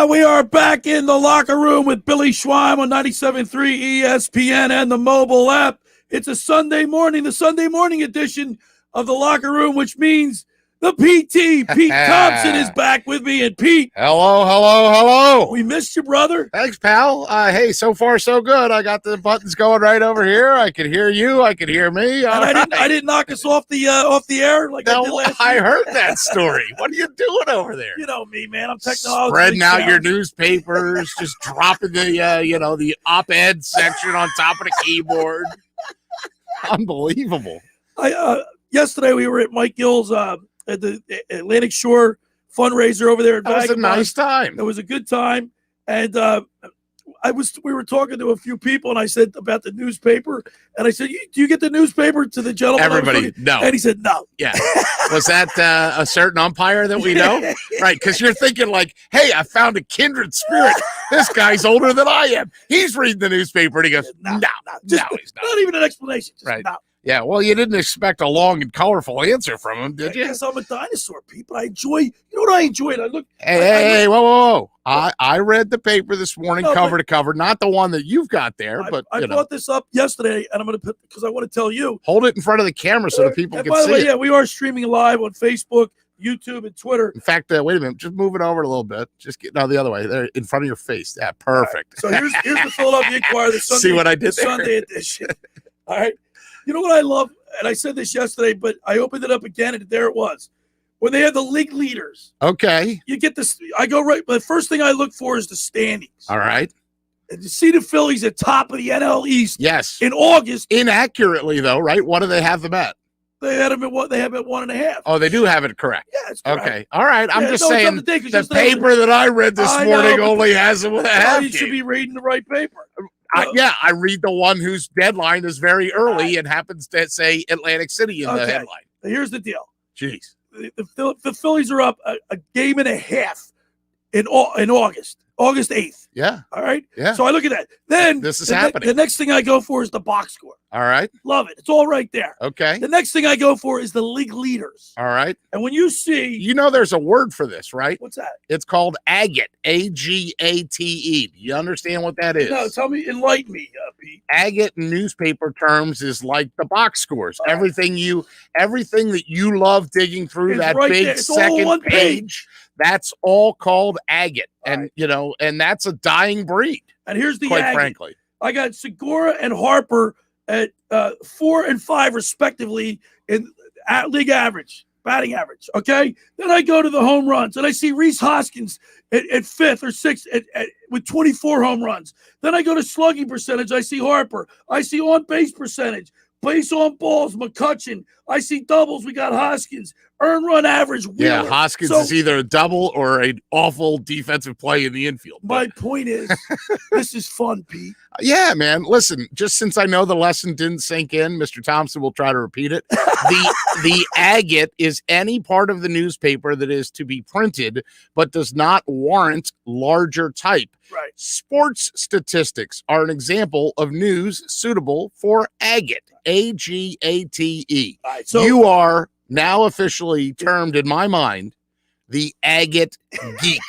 We are back in the locker room with Billy Schweim on 97.3 ESPN and the mobile app. It's a Sunday morning, the Sunday morning edition of the locker room, which means the PT, Pete Thompson, is back with me. And Pete. Hello. We missed you, brother. Thanks, pal. Hey, so far so good. I got the buttons going right over here. I can hear you. I can hear me. I didn't knock us off the air like I did last I year. heard that story. What are you doing over there? You know me, man. I'm technologically spreading out sound. your newspapers, just dropping the op-ed section on top of the keyboard. Unbelievable. Yesterday we were at Mike Gill's at the Atlantic Shore fundraiser over there. That was a nice time. It was a good time, and we were talking to a few people, and I said about the newspaper, and I said, "Do you get the newspaper to the gentleman?" Everybody, no. And he said, "No." Yeah. Was that a certain umpire that we know? Right, because you're thinking like, "Hey, I found a kindred spirit. This guy's older than I am. He's reading the newspaper," and he goes, "No, he's not." Not even an explanation. Just right. No. Yeah, well, you didn't expect a long and colorful answer from him, did you? I guess I'm a dinosaur, people. I enjoy. You know what I enjoyed? I look. Hey, whoa! I read the paper this morning, cover to cover, not the one that you've got there, but I brought this up yesterday, and I'm going to put because I want to tell you. Hold it in front of the camera so the people can see it. By the way, yeah, we are streaming live on Facebook, YouTube, and Twitter. In fact, wait a minute, just move it over a little bit. Just get the other way, there in front of your face. Yeah, perfect. Right. So here's the Philadelphia Inquirer, the Sunday. See what I did there? Sunday edition. All right. You know what I love, and I said this yesterday, but I opened it up again, and there it was. When they have the league leaders. Okay. You get this. I go right. The first thing I look for is the standings. All right. And to see the Phillies at top of the NL East. Yes. In August. Inaccurately, though, right? What do they have them at? They had them at what? They have at 1.5. Oh, they do have it correct. Yeah, it's correct. Okay. All right. I'm just saying the paper that I read this morning only has it with a half. You should be reading the right paper. I read the one whose deadline is very early and happens to say Atlantic City in the headline. Here's the deal. Jeez. The Phillies are up a game and a half in August 8th. Yeah. All right. Yeah. So I look at that. Then this is happening. The next thing I go for is the box score. All right. Love it. It's all right there. Okay. The next thing I go for is the league leaders. All right. And when you see, there's a word for this, right? What's that? It's called agate. AGATE. Do you understand what that is? No, tell me, enlighten me, Pete. Agate in newspaper terms is like the box scores. Everything that you love digging through that big second page. That's all called agate, and that's a dying breed. And here's the quite agate. Frankly, I got Segura and Harper at 4 and 5 respectively in league average, batting average. Okay, then I go to the home runs, and I see Rhys Hoskins at 5th or 6th with 24 home runs. Then I go to slugging percentage. I see Harper. I see on base percentage. Base on balls, McCutchen. I see doubles. We got Hoskins. Earn run average. Wheeler. Yeah, Hoskins is either a double or an awful defensive play in the infield. My point is, this is fun, Pete. Yeah, man. Listen, just since I know the lesson didn't sink in, Mr. Thompson will try to repeat it. The agate is any part of the newspaper that is to be printed but does not warrant larger type. Right. Sports statistics are an example of news suitable for agate. AGATE. Right, so you are now officially termed in my mind the agate geek.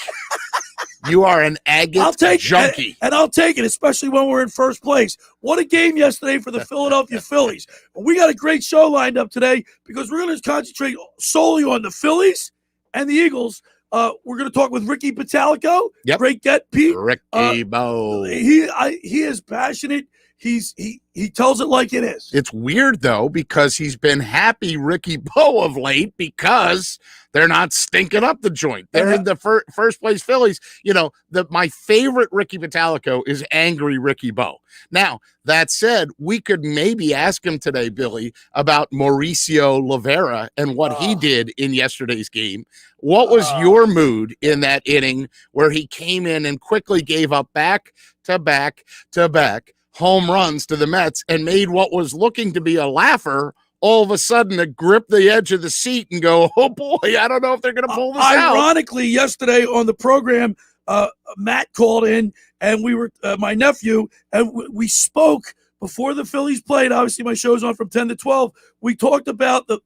You are an agate junkie. And I'll take it, especially when we're in first place. What a game yesterday for the Philadelphia Phillies. We got a great show lined up today because we're going to concentrate solely on the Phillies and the Eagles. We're going to talk with Ricky Bottalico. Yep. Great get, Pete. Ricky Bo. He is passionate. He tells it like it is. It's weird, though, because he's been happy Ricky Bo of late because they're not stinking up the joint. They're in the first place Phillies. My favorite Ricky Bottalico is angry Ricky Bo. Now, that said, we could maybe ask him today, Billy, about Mauricio Rivera and what he did in yesterday's game. What was your mood in that inning where he came in and quickly gave up back-to-back home runs to the Mets and made what was looking to be a laugher all of a sudden to grip the edge of the seat and go, oh boy, I don't know if they're going to pull this out. Ironically, yesterday on the program, Matt called in and we were my nephew, and we spoke before the Phillies played. Obviously, my show's on from 10 to 12. We talked about the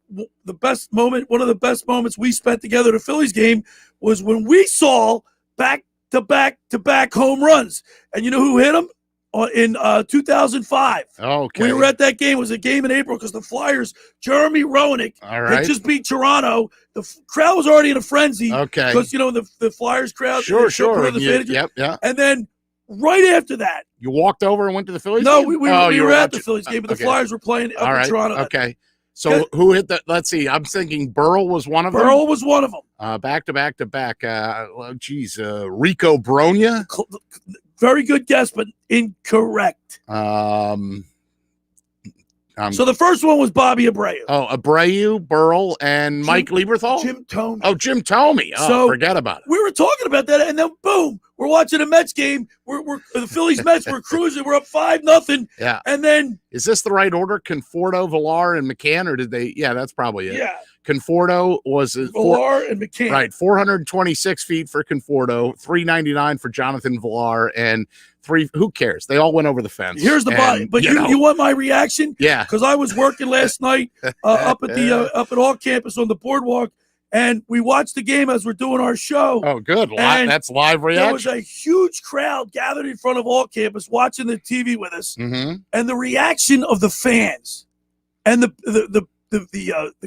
best moment. One of the best moments we spent together at a Phillies game was when we saw back back-to-back home runs. And you know who hit them? In 2005. Okay. We were at that game. It was a game in April because the Flyers, Jeremy Roenick, had just beat Toronto. The crowd was already in a frenzy. Okay. Because, the Flyers crowd. Sure. Yep. And then right after that. You walked over and went to the Phillies game? No, game? we were at the Phillies game, but the Flyers were playing up in Toronto. Okay. So who hit that? Let's see. I'm thinking Burrell was one of them. Burrell was one of them. Back. Rico Bronya. Very good guess, but incorrect. So the first one was Bobby Abreu. Oh, Abreu, Burrell, and Mike Lieberthal? Jim Thome. Oh, Jim Thome. Oh, so forget about it. We were talking about that, and then boom, we're watching a Mets game. We're the Phillies Mets. We're cruising. We're up 5-0. Yeah. And then is this the right order? Conforto, Villar, and McCann, or did they? Yeah, that's probably it. Yeah. Conforto was Villar and McCann. Right, 426 feet for Conforto, 399 for Jonathan Villar, and who cares? They all went over the fence. Here's the body. But you want my reaction? Yeah. Because I was working last night up at All Campus on the boardwalk, and we watched the game as we're doing our show. Oh, good. That's live reaction. There was a huge crowd gathered in front of All Campus watching the TV with us, and the reaction of the fans, and the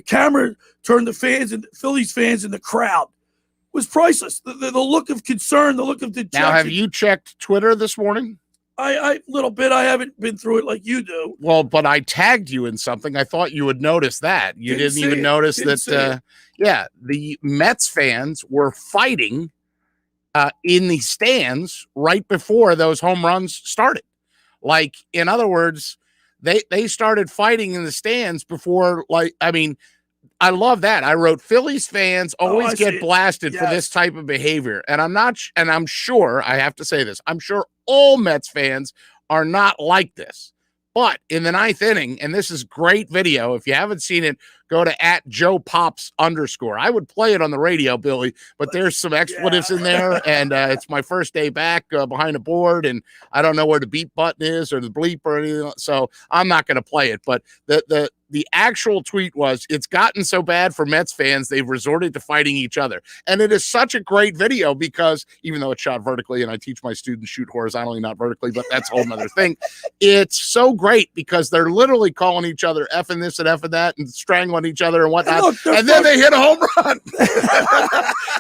camera turned the fans and Phillies fans in the crowd was priceless. The look of concern, the look of dejection. Now, have you checked Twitter this morning? I little bit. I haven't been through it like you do. Well, but I tagged you in something. I thought you would notice that. You didn't even notice that. The Mets fans were fighting in the stands right before those home runs started. Like, in other words, they started fighting in the stands before, I love that. I wrote Phillies fans always get blasted for this type of behavior. And I'm sure, I have to say this, I'm sure all Mets fans are not like this. But in the ninth inning, and this is great video, if you haven't seen it, go to @JoePops_. I would play it on the radio, Billy, but there's some expletives in there, and it's my first day back behind a board, and I don't know where the beep button is or the bleep or anything, so I'm not going to play it. But the actual tweet was, it's gotten so bad for Mets fans, they've resorted to fighting each other. And it is such a great video because even though it's shot vertically, and I teach my students shoot horizontally, not vertically, but that's a whole nother thing. It's so great because they're literally calling each other effing this and effing that and strangling each other and whatnot. And then they hit a home run.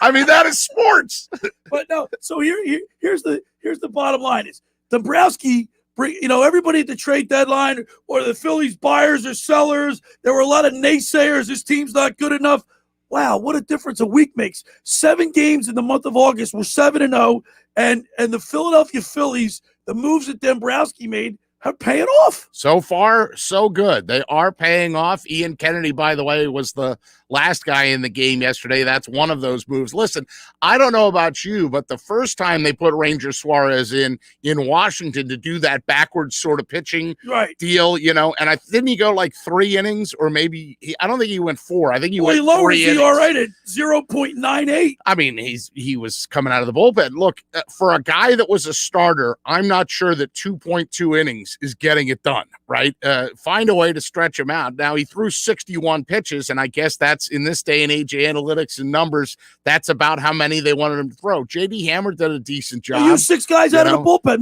I mean, that is sports. But no, so here's the bottom line is Dombrowski, everybody at the trade deadline or the Phillies buyers or sellers, there were a lot of naysayers. This team's not good enough. Wow, what a difference a week makes. 7 games in the month of August. We're 7-0. And the Philadelphia Phillies, the moves that Dombrowski made, are paying off. So far, so good. They are paying off. Ian Kennedy, by the way, was the last guy in the game yesterday. That's one of those moves. Listen, I don't know about you, but the first time they put Ranger Suarez in Washington to do that backwards sort of pitching deal, and didn't he go like 3 innings or maybe I don't think he went 4. I think he went 3 innings. All right at 0.98. I mean, he was coming out of the bullpen. Look, for a guy that was a starter, I'm not sure that 2.2 innings is getting it done, right? Find a way to stretch him out. Now, he threw 61 pitches, and I guess that's in this day and age, analytics and numbers, that's about how many they wanted him to throw. J.D. Hammer did a decent job. They used 6 guys out of the bullpen.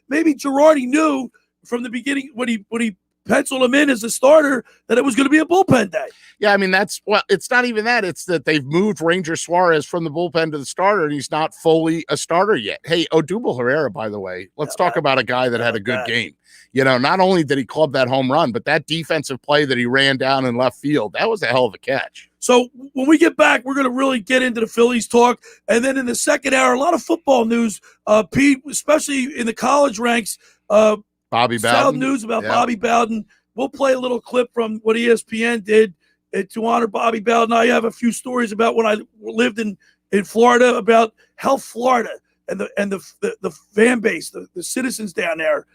Maybe Girardi knew from the beginning when he penciled him in as a starter that it was going to be a bullpen day. Yeah, I mean, it's not even that. It's that they've moved Ranger Suarez from the bullpen to the starter, and he's not fully a starter yet. Hey, Odubel Herrera, by the way, let's talk about a guy that had a good game. Not only did he club that home run, but that defensive play that he ran down in left field, that was a hell of a catch. So when we get back, we're going to really get into the Phillies talk. And then in the second hour, a lot of football news, Pete, especially in the college ranks. Bobby Bowden. Solid news about Bobby Bowden. We'll play a little clip from what ESPN did to honor Bobby Bowden. I have a few stories about when I lived in Florida about how Florida and the fan base, the citizens down there,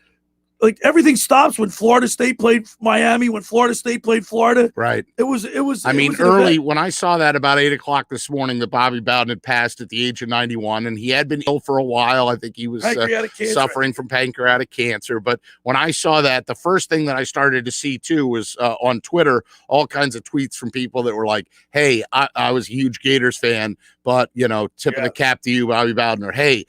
like everything stops when Florida State played Miami, when Florida State played Florida. Right. It was. I mean, was an early event. when I saw that about 8:00 this morning, that Bobby Bowden had passed at the age of 91, and he had been ill for a while. I think he was Pancreatic cancer. suffering from pancreatic cancer. But when I saw that, the first thing that I started to see too was on Twitter, all kinds of tweets from people that were like, "Hey, I was a huge Gators fan, but tip of the cap to you, Bobby Bowden." Or, "Hey,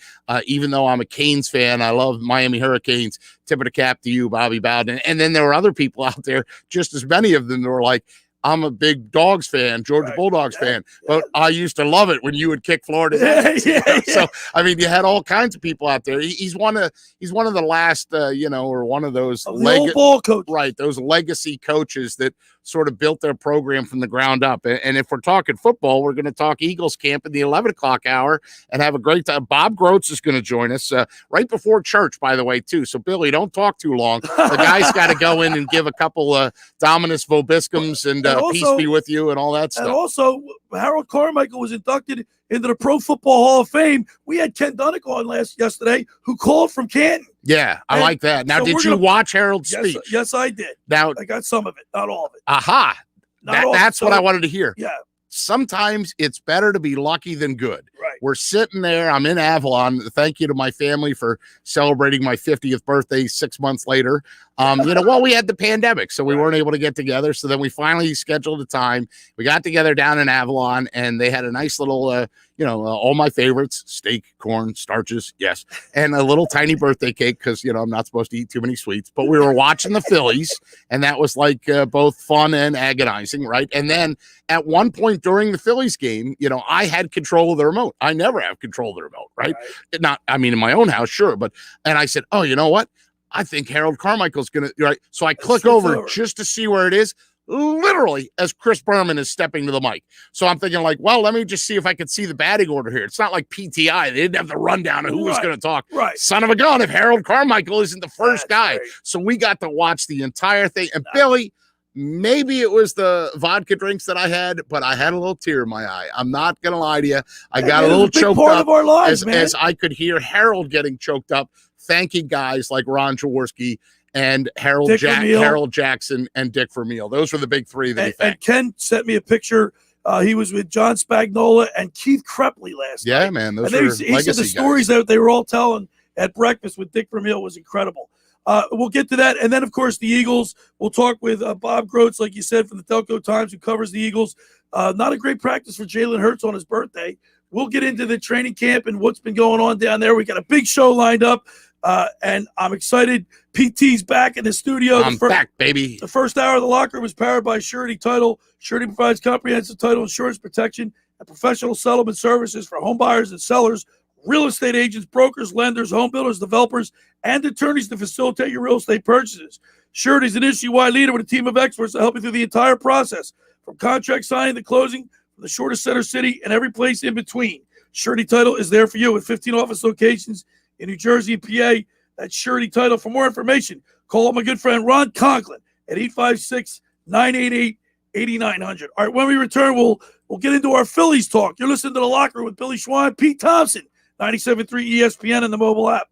even though I'm a Canes fan, I love Miami Hurricanes. Tip of the cap to you, Bobby Bowden." And then there were other people out there, just as many of them, that were like, "I'm a big Dogs fan, Georgia Bulldogs fan, but I used to love it when you would kick Florida's ass." So I mean, you had all kinds of people out there. He's one of the last, or one of those old ball coaches. Right, those legacy coaches that sort of built their program from the ground up. And if we're talking football, we're going to talk Eagles camp in the 11:00 hour and have a great time. Bob Groats is going to join us right before church, by the way, too. So, Billy, don't talk too long. The guy's got to go in and give a couple Dominus Vobiscums and also, peace be with you and all that stuff. And also, Harold Carmichael was inducted into the Pro Football Hall of Fame. We had Ken Dunnick on yesterday, who called from Canton. Yeah, I like that. Now, so did you watch Harold's speech? Yes, I did. Now, I got some of it, not all of it. Aha. That's what I wanted to hear. Yeah. Sometimes it's better to be lucky than good. Right. We're sitting there. I'm in Avalon. Thank you to my family for celebrating my 50th birthday 6 months later. We had the pandemic, so we weren't able to get together. So then we finally scheduled a time. We got together down in Avalon, and they had a nice little, all my favorites: steak, corn, starches, yes, and a little tiny birthday cake because I'm not supposed to eat too many sweets. But we were watching the Phillies, and that was like both fun and agonizing, right? And then at one point during the Phillies game, I had control of the remote. I never have control of the remote, right? In my own house, sure, and I said, "Oh, you know what? I think Harold Carmichael's going to," right? So I click over just to see where it is, literally as Chris Berman is stepping to the mic. So I'm thinking like, well, let me just see if I can see the batting order here. It's not like PTI. They didn't have the rundown of who was going to talk. Right. Son of a gun, if Harold Carmichael isn't the first guy. Right. So we got to watch the entire thing. And Billy, maybe it was the vodka drinks that I had, but I had a little tear in my eye. I'm not going to lie to you. I got a little choked up of our lives, as I could hear Harold getting choked up, thanking guys like Ron Jaworski and Harold Jackson and Dick Vermeil. Those were the big three that he thanked. And Ken sent me a picture. He was with John Spagnola and Keith Krepley last night. Yeah, man. Those he said the stories that they were all telling at breakfast with Dick Vermeil was incredible. We'll get to that. And then, of course, the Eagles. We'll talk with Bob Groats, like you said, from the Delco Times, who covers the Eagles. Not a great practice for Jalen Hurts on his birthday. We'll get into the training camp and what's been going on down there. We got a big show lined up, and I'm excited. PT's back in the studio. I'm back, baby. The first hour of the locker room was powered by Surety Title. Surety provides comprehensive title insurance protection and professional settlement services for home buyers and sellers, real estate agents, brokers, lenders, home builders, developers, and attorneys to facilitate your real estate purchases. Surety is an industry-wide leader with a team of experts to help you through the entire process, from contract signing to closing, from the shortest center city and every place in between. Surety Title is there for you with 15 office locations in New Jersey and PA. That's Surety Title. For more information, call my good friend Ron Conklin at 856-988-8900. All right, when we return, we'll get into our Phillies talk. You're listening to The Locker Room with Billy Schweim, Pete Thompson, 97.3 ESPN and the mobile app.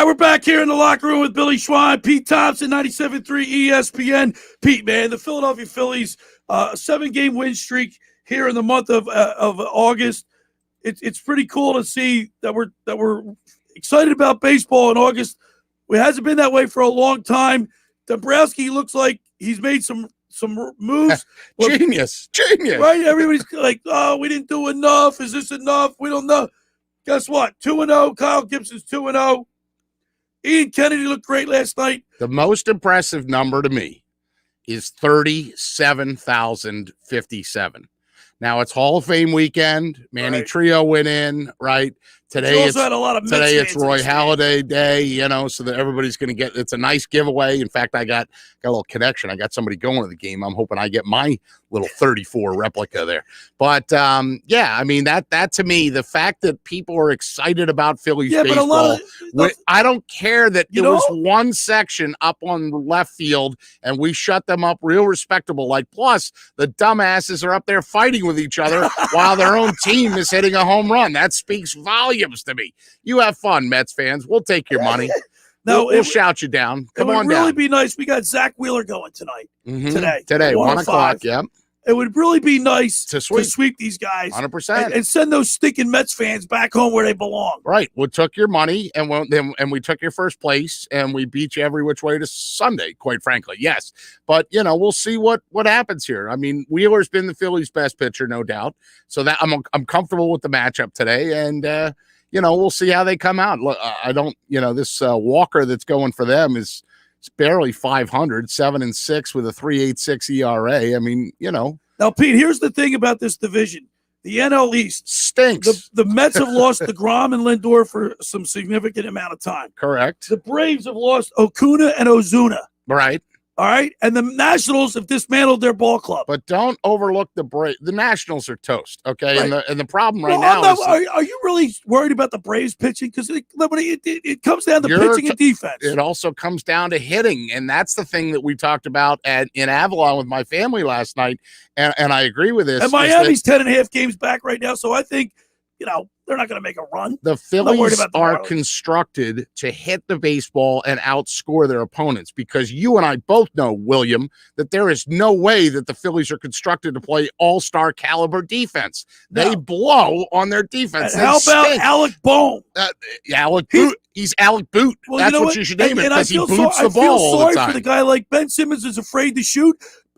right, we're back here in the locker room with Billy Schweim, Pete Thompson, 97.3 ESPN. Pete, man, the Philadelphia Phillies, a 7-game win streak here in the month of August. It's pretty cool to see that we're excited about baseball in August. It hasn't been that way for a long time. Dombrowski looks like he's made some moves. Genius. Right? Everybody's like, oh, we didn't do enough. Is this enough? We don't know. Guess what? 2-0. Kyle Gibson's 2-0. Ian Kennedy looked great last night. The most impressive number to me is 37,057. Now it's Hall of Fame weekend. Manny Trio went in, right? Today it's Roy Halladay Day, so that everybody's going to get. It's a nice giveaway. In fact, I got a little connection. I got somebody going to the game. I'm hoping I get my little 34 replica there. But yeah, I mean that to me, the fact that people are excited about Phillies baseball. I don't care that it was one section up on left field and we shut them up real respectable. Like, plus the dumbasses are up there fighting with each other while their own team is hitting a home run. That speaks volumes to me. You have fun, Mets fans. We'll take your money. No, we'll shout you down. Come on down. It would really be nice. We got Zach Wheeler going tonight. Today, 1 o'clock. Yeah. It would really be nice to sweep these guys 100% and send those stinking Mets fans back home where they belong. Right. We took your money and we took your first place and we beat you every which way to Sunday, quite frankly. Yes. But, we'll see what happens here. I mean, Wheeler's been the Phillies' best pitcher, no doubt. So that I'm comfortable with the matchup today. And, we'll see how they come out. Look, I don't, this Walker that's going for them is barely 500, 7-6 with a 3.86 ERA. I mean, Now, Pete, here's the thing about this division. The NL East stinks. The Mets have lost DeGrom and Lindor for some significant amount of time. Correct. The Braves have lost Okuna and Ozuna. Right. All right, and the Nationals have dismantled their ball club. But don't overlook the Braves. The Nationals are toast, okay? Right. And the problem now is... Are you really worried about the Braves pitching? Because it comes down to pitching and defense. It also comes down to hitting, and that's the thing that we talked about in Avalon with my family last night, and I agree with this. And Miami's 10.5 games back right now, so I think, they're not going to make a run. The Phillies are constructed to hit the baseball and outscore their opponents because you and I both know, William, that there is no way that the Phillies are constructed to play all-star caliber defense. No. They blow on their defense. How about Alec Bohm? Alec Boot. He's Alec Boot. Well, that's what you should name it because he boots the ball all the time. I feel sorry for the guy like Ben Simmons is afraid to shoot.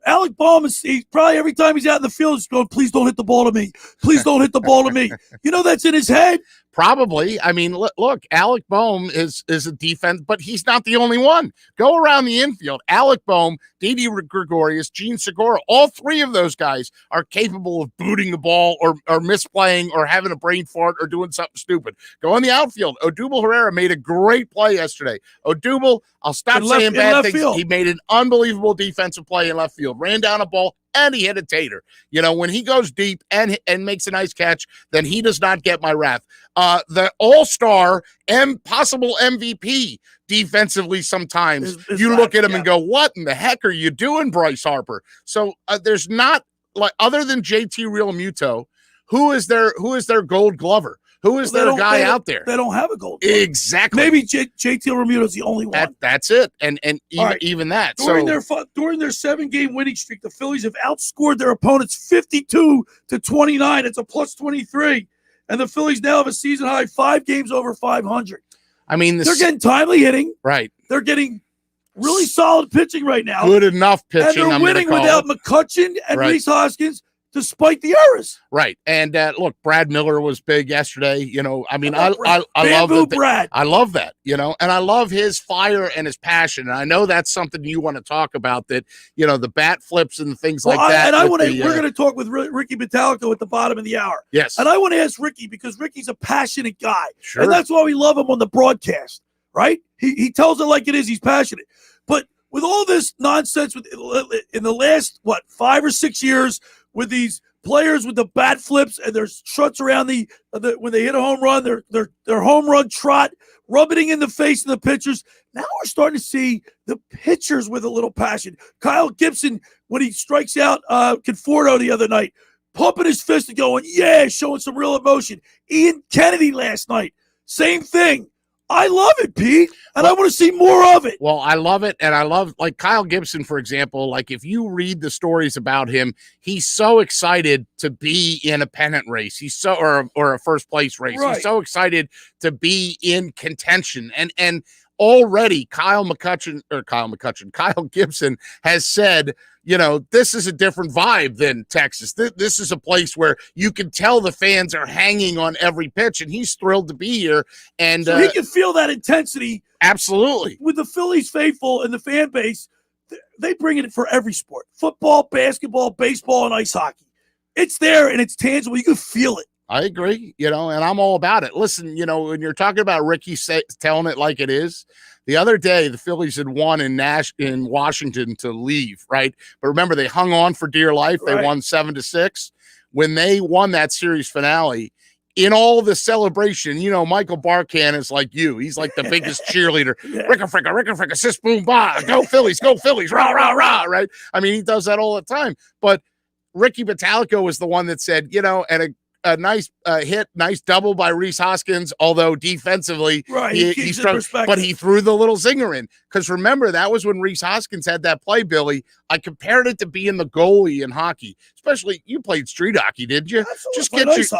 Alec Bohm he's probably every time he's out in the field, he's going, please don't hit the ball to me. Please don't hit the ball to me. That's in his head. Probably. I mean, look, Alec Bohm is a defense, but he's not the only one. Go around the infield. Alec Bohm, Didi Gregorius, Gene Segura, all three of those guys are capable of booting the ball or misplaying or having a brain fart or doing something stupid. Go in the outfield. Odubel Herrera made a great play yesterday. Odubel, I'll stop saying bad things. Field. He made an unbelievable defensive play in left field. Ran down a ball. And he hit a tater. When he goes deep and makes a nice catch, then he does not get my wrath. The all-star and possible MVP defensively sometimes you look at him and go, what in the heck are you doing, Bryce Harper? So there's not, like, other than JT Realmuto, who is their gold glover? Who is their guy out there? They don't have a gold glover. Exactly. Maybe JT Realmuto is the only one. That's it. And even that. During their 7-game winning streak, the Phillies have outscored their opponents 52-29. It's a plus 23. And the Phillies now have a season high 5 games over 500. I mean, they're getting timely hitting. Right. They're getting really solid pitching right now. Good enough pitching. And they're winning without McCutchen and Rhys Hoskins, despite the errors. Right. And look, Brad Miller was big yesterday. I mean, I love Brad. I love that, and I love his fire and his passion. And I know that's something you want to talk about, that, the bat flips and things like that. And we're going to talk with Ricky Bottalico at the bottom of the hour. Yes. And I want to ask Ricky, because Ricky's a passionate guy. Sure. And that's why we love him on the broadcast, right? He tells it like it is. He's passionate. But with all this nonsense in the last, 5 or 6 years, with these players with the bat flips and their struts around when they hit a home run, their home run trot, rubbing in the face of the pitchers. Now we're starting to see the pitchers with a little passion. Kyle Gibson, when he strikes out Conforto the other night, pumping his fist and going, yeah, showing some real emotion. Ian Kennedy last night, same thing. I love it, Pete, and I want to see more of it. Well, I love it, and I love, like, Kyle Gibson, for example. Like, if you read the stories about him, he's so excited to be in a pennant race. He's so or a first place race. Right. He's so excited to be in contention, and already Kyle Gibson has said, you know, this is a different vibe than Texas. This is a place where you can tell the fans are hanging on every pitch, and he's thrilled to be here. And so he can feel that intensity. Absolutely. With the Phillies faithful and the fan base, they bring it for every sport: football, basketball, baseball, and ice hockey. It's there and it's tangible. You can feel it. I agree, you know, and I'm all about it. Listen, you know, when you're talking about Ricky telling it like it is, the other day the Phillies had won in Washington to leave, right? But remember, they hung on for dear life. They won 7-6. When they won that series finale, in all the celebration, you know, Michael Barkan is like you. He's like the biggest cheerleader. Ricka-fricka, sis boom ba, go Phillies, rah, rah, rah, right? I mean, he does that all the time. But Ricky Bottalico was the one that said, you know, and a nice hit, nice double by Rhys Hoskins, although defensively he struggled, but he threw the little zinger in. Because remember, that was when Rhys Hoskins had that play, Billy. I compared it to being the goalie in hockey. Especially, you played street hockey, did you? Absolutely. Just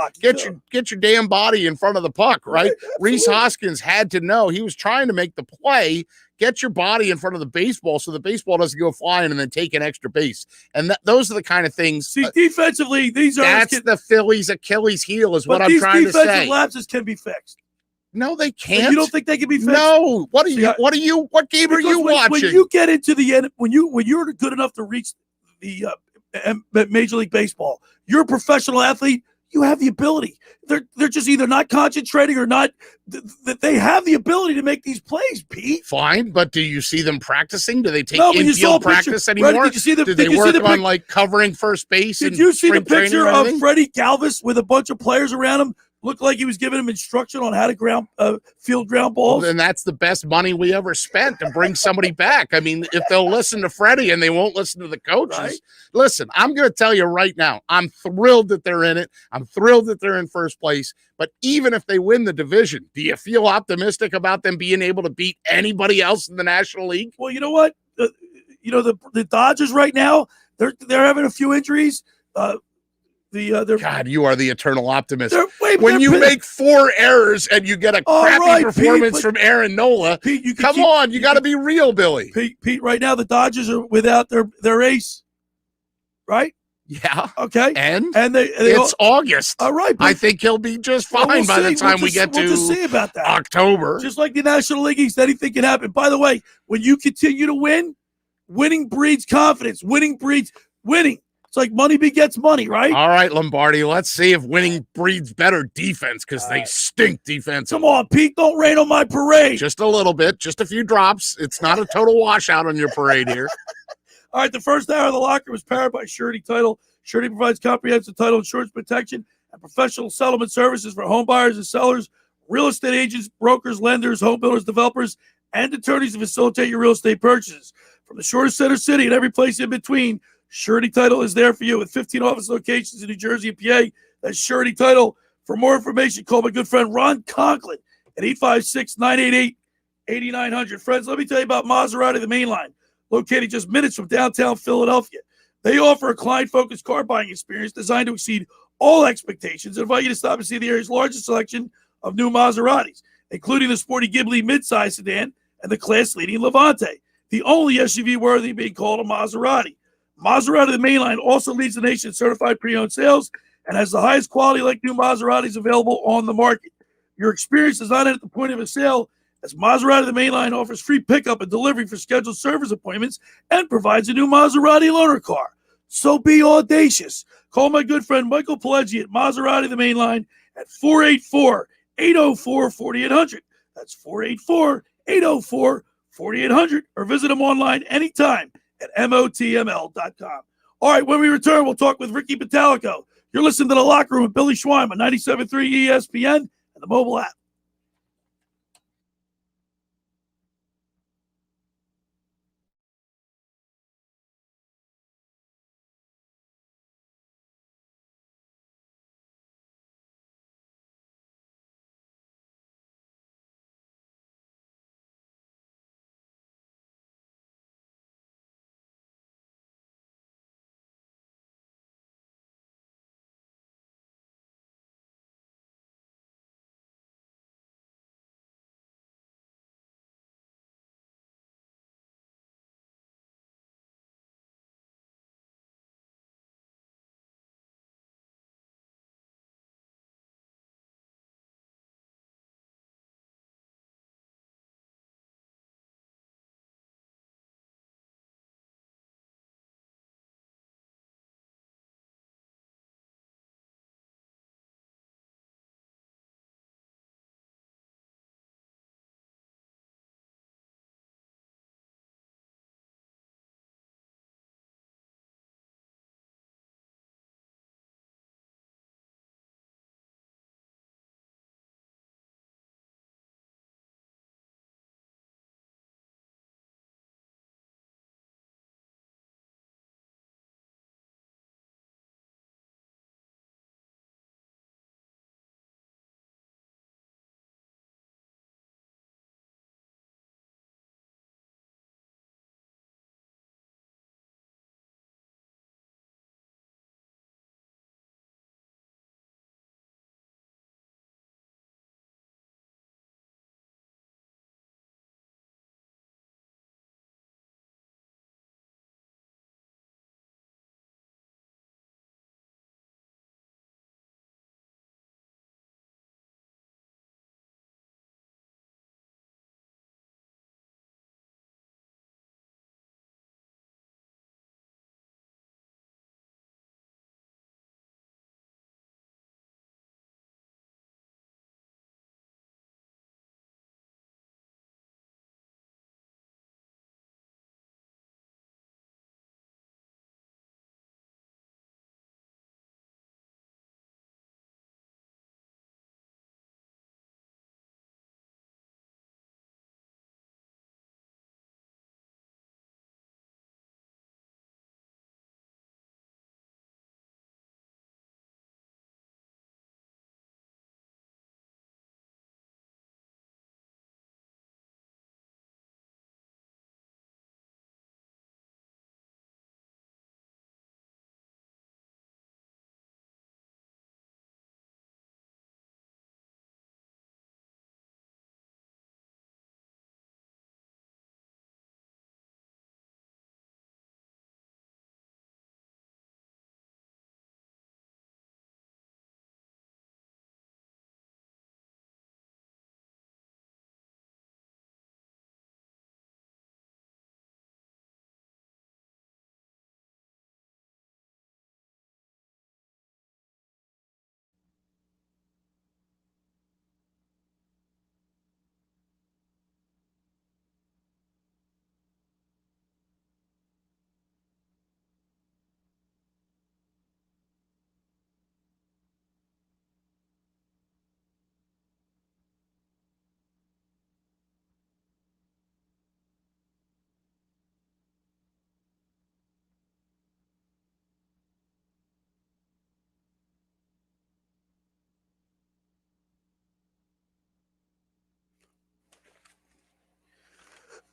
get your damn body in front of the puck, right? Rhys Hoskins had to know he was trying to make the play. Get your body in front of the baseball so the baseball doesn't go flying and then take an extra base. And those are the kind of things. See, defensively, that's the Phillies' Achilles heel is what I'm trying to say. Defensive lapses can be fixed. No, they can't. So you don't think they can be fixed? No. What game are you watching? When you get into the end, when you're good enough to reach the Major League Baseball, you're a professional athlete. You have the ability. They're just either not concentrating or not. They have the ability to make these plays, Pete. Fine, but do you see them practicing? Do they take infield practice anymore? Did you see do they work on like covering first base? Did you see the picture of Freddie Galvis with a bunch of players around him? Looked like he was giving him instruction on how to field ground balls. Well, then that's the best money we ever spent to bring somebody back. I mean, if they'll listen to Freddie and they won't listen to the coaches. Right? Listen, I'm going to tell you right now, I'm thrilled that they're in it. I'm thrilled that they're in first place. But even if they win the division, do you feel optimistic about them being able to beat anybody else in the National League? Well, you know what? The Dodgers right now, they're having a few injuries. God, you are the eternal optimist. When you make 4 errors and you get a crappy performance from Aaron Nola, Pete, you got to be real, Billy. Pete, right now the Dodgers are without their ace, right? Yeah. Okay. And it's August. All right. I think he'll be just fine by the time we get to just see about that. October. Just like the National League East, anything can happen. By the way, when you continue to win, winning breeds confidence. Winning breeds winning. It's like money begets money, right? All right, Lombardi. Let's see if winning breeds better defense because they stink defensively. Come on, Pete. Don't rain on my parade. Just a little bit. Just a few drops. It's not a total washout on your parade here. All right, the first hour of the locker was powered by Surety Title. Surety provides comprehensive title insurance protection and professional settlement services for home buyers and sellers, real estate agents, brokers, lenders, home builders, developers, and attorneys to facilitate your real estate purchases. From the shortest center city and every place in between, Surety Title is there for you with 15 office locations in New Jersey and PA. That's Surety Title. For more information, call my good friend Ron Conklin at 856-988-8900. Friends, let me tell you about Maserati, the main line, located just minutes from downtown Philadelphia. They offer a client-focused car buying experience designed to exceed all expectations and invite you to stop and see the area's largest selection of new Maseratis, including the sporty Ghibli midsize sedan and the class-leading Levante, the only SUV worthy of being called a Maserati. Maserati, the mainline, also leads the nation in certified pre-owned sales and has the highest quality like new Maseratis available on the market. Your experience is not at the point of a sale, as Maserati, the mainline, offers free pickup and delivery for scheduled service appointments and provides a new Maserati loaner car. So be audacious. Call my good friend Michael Pileggi at Maserati, the mainline, at 484-804-4800. That's 484-804-4800, or visit him online anytime at motml.com. All right, when we return, we'll talk with Ricky Bottalico. You're listening to The Locker Room with Billy Schweim on 97.3 ESPN and the mobile app.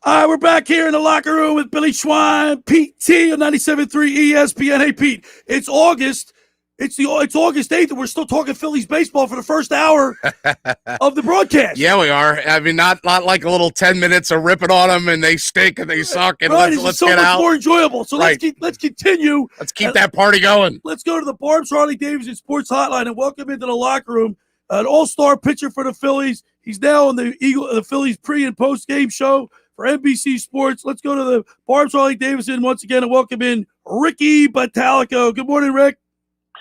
All right, we're back here in the locker room with Billy Schweim, PT on 97.3 ESPN. Hey, Pete, it's August. It's August 8th, and we're still talking Phillies baseball for the first hour of the broadcast. Yeah, we are. I mean, not like a little 10 minutes of ripping on them and they stink and they suck and let's so get much out. more enjoyable. So let's continue. Let's keep that party going. Let's go to the Barb's Harley Davidson Sports Hotline and welcome into the locker room an all-star pitcher for the Phillies. He's now on the Phillies pre- and post-game show for NBC Sports. Let's go to the Barb's Harley Davidson once again and welcome in Ricky Bottalico. Good morning, Rick.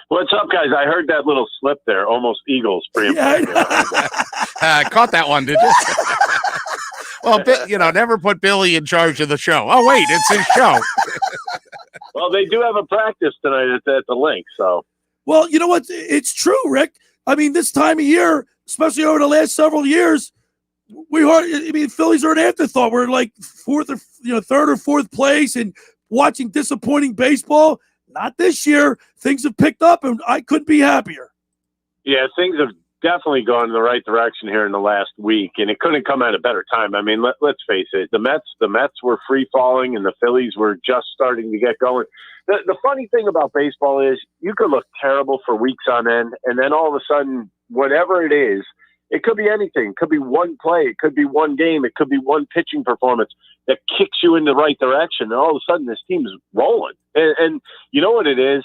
What's up, guys? I heard that little slip there, almost Eagles pre and post. Caught that one, did you? Well, never put Billy in charge of the show. Oh, wait, it's his show. Well, they do have a practice tonight at the link, so. Well, you know what? It's true, Rick. I mean, this time of year, especially over the last several years, Phillies are an afterthought. We're like third or fourth place and watching disappointing baseball. Not this year. Things have picked up, and I couldn't be happier. Yeah, things have definitely gone in the right direction here in the last week, and it couldn't come at a better time. I mean, let's face it. The Mets were free falling, and the Phillies were just starting to get going. The funny thing about baseball is you could look terrible for weeks on end, and then all of a sudden, whatever it is, it could be anything. It could be one play. It could be one game. It could be one pitching performance that kicks you in the right direction. And all of a sudden, this team is rolling. And you know what it is?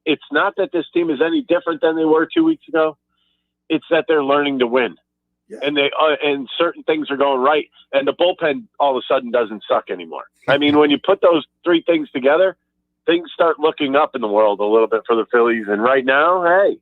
It's not that this team is any different than they were 2 weeks ago. It's that they're learning to win. Yeah. And and certain things are going right. And the bullpen all of a sudden doesn't suck anymore. I mean, when you put those three things together, things start looking up in the world a little bit for the Phillies. And right now, hey,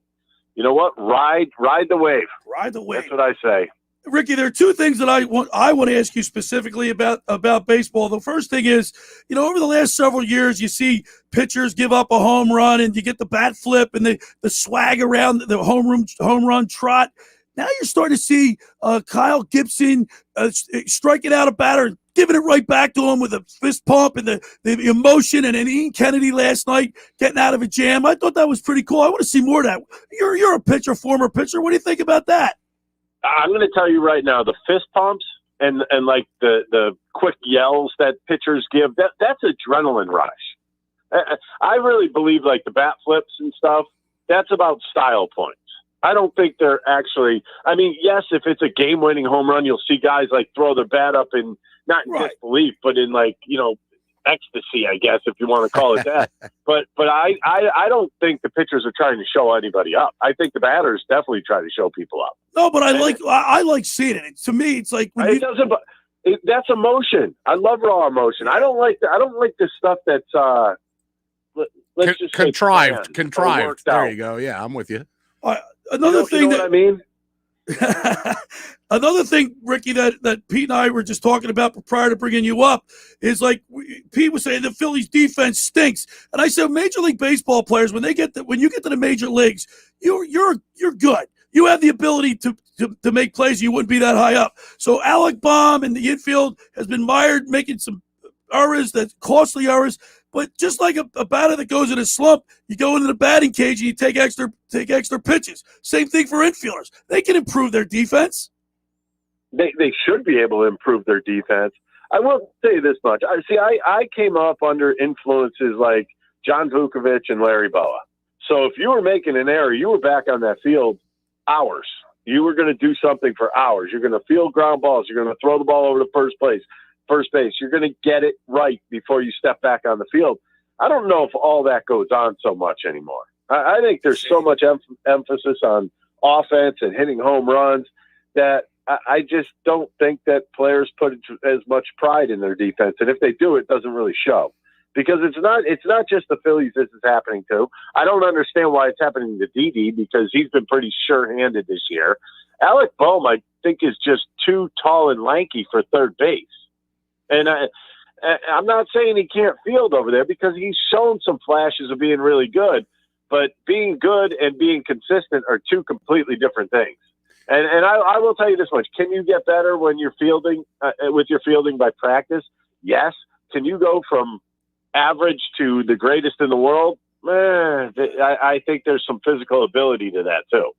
you know what? Ride the wave. Ride the wave. That's what I say. Ricky, there are two things that I want to ask you specifically about baseball. The first thing is, over the last several years, you see pitchers give up a home run and you get the bat flip and the swag around the home run trot. Now you're starting to see Kyle Gibson striking out a batter, giving it right back to him with a fist pump and the emotion, and then Ian Kennedy last night getting out of a jam. I thought that was pretty cool. I want to see more of that. You're a pitcher, former pitcher. What do you think about that? I'm going to tell you right now, the fist pumps and like the quick yells that pitchers give, that's adrenaline rush. I really believe like the bat flips and stuff, that's about style points. I don't think they're actually, I mean, yes, if it's a game-winning home run, you'll see guys like throw their bat up in, not in disbelief, but in like, ecstasy, I guess, if you want to call it that. but I don't think the pitchers are trying to show anybody up. I think the batters definitely try to show people up. No, but I like seeing it. To me, it's like that's emotion. I love raw emotion. I don't like the stuff that's let's just contrived. There out. you go. Yeah, I'm with you. Another thing what I mean. Another thing, Ricky, that Pete and I were just talking about prior to bringing you up is like Pete was saying the Phillies defense stinks, and I said Major League Baseball players when you get to the major leagues, you're good. You have the ability to make plays. You wouldn't be that high up. So Alec Baum in the infield has been mired making some errors, that costly errors. But just like a batter that goes in a slump, you go into the batting cage and you take extra pitches. Same thing for infielders. They can improve their defense. They should be able to improve their defense. I will say this much. I came up under influences like John Vukovic and Larry Boa. So if you were making an error, you were back on that field hours. You were going to do something for hours. You're going to field ground balls. You're going to throw the ball over to first base. You're going to get it right before you step back on the field. I don't know if all that goes on so much anymore. I think there's so much emphasis on offense and hitting home runs that I just don't think that players put as much pride in their defense. And if they do, it doesn't really show. Because it's not just the Phillies this is happening to. I don't understand why it's happening to Didi because he's been pretty sure-handed this year. Alec Bohm, I think, is just too tall and lanky for third base. And I'm not saying he can't field over there because he's shown some flashes of being really good, but being good and being consistent are two completely different things. And I will tell you this much. Can you get better when you're fielding with your fielding by practice? Yes. Can you go from average to the greatest in the world? I think there's some physical ability to that too.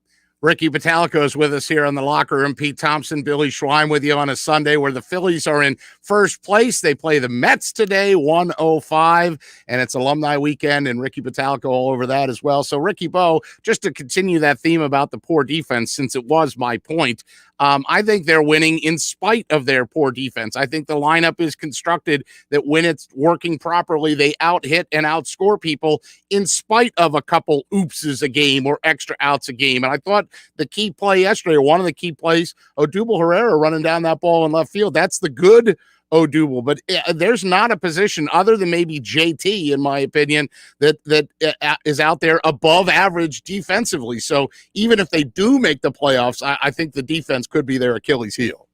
Ricky Bottalico is with us here on the Locker Room. Pete Thompson, Billy Schweim with you on a Sunday where the Phillies are in first place. They play the Mets today, 105, and it's alumni weekend, and Ricky Bottalico all over that as well. So, Ricky Bo, just to continue that theme about the poor defense, since it was my point, I think they're winning in spite of their poor defense. I think the lineup is constructed that when it's working properly, they out-hit and outscore people in spite of a couple oopses a game or extra outs a game. And I thought the key play yesterday, or one of the key plays, Odubel Herrera running down that ball in left field, that's the good Odubel. But there's not a position other than maybe JT, in my opinion, that is out there above average defensively. So even if they do make the playoffs, I think the defense could be their Achilles heel.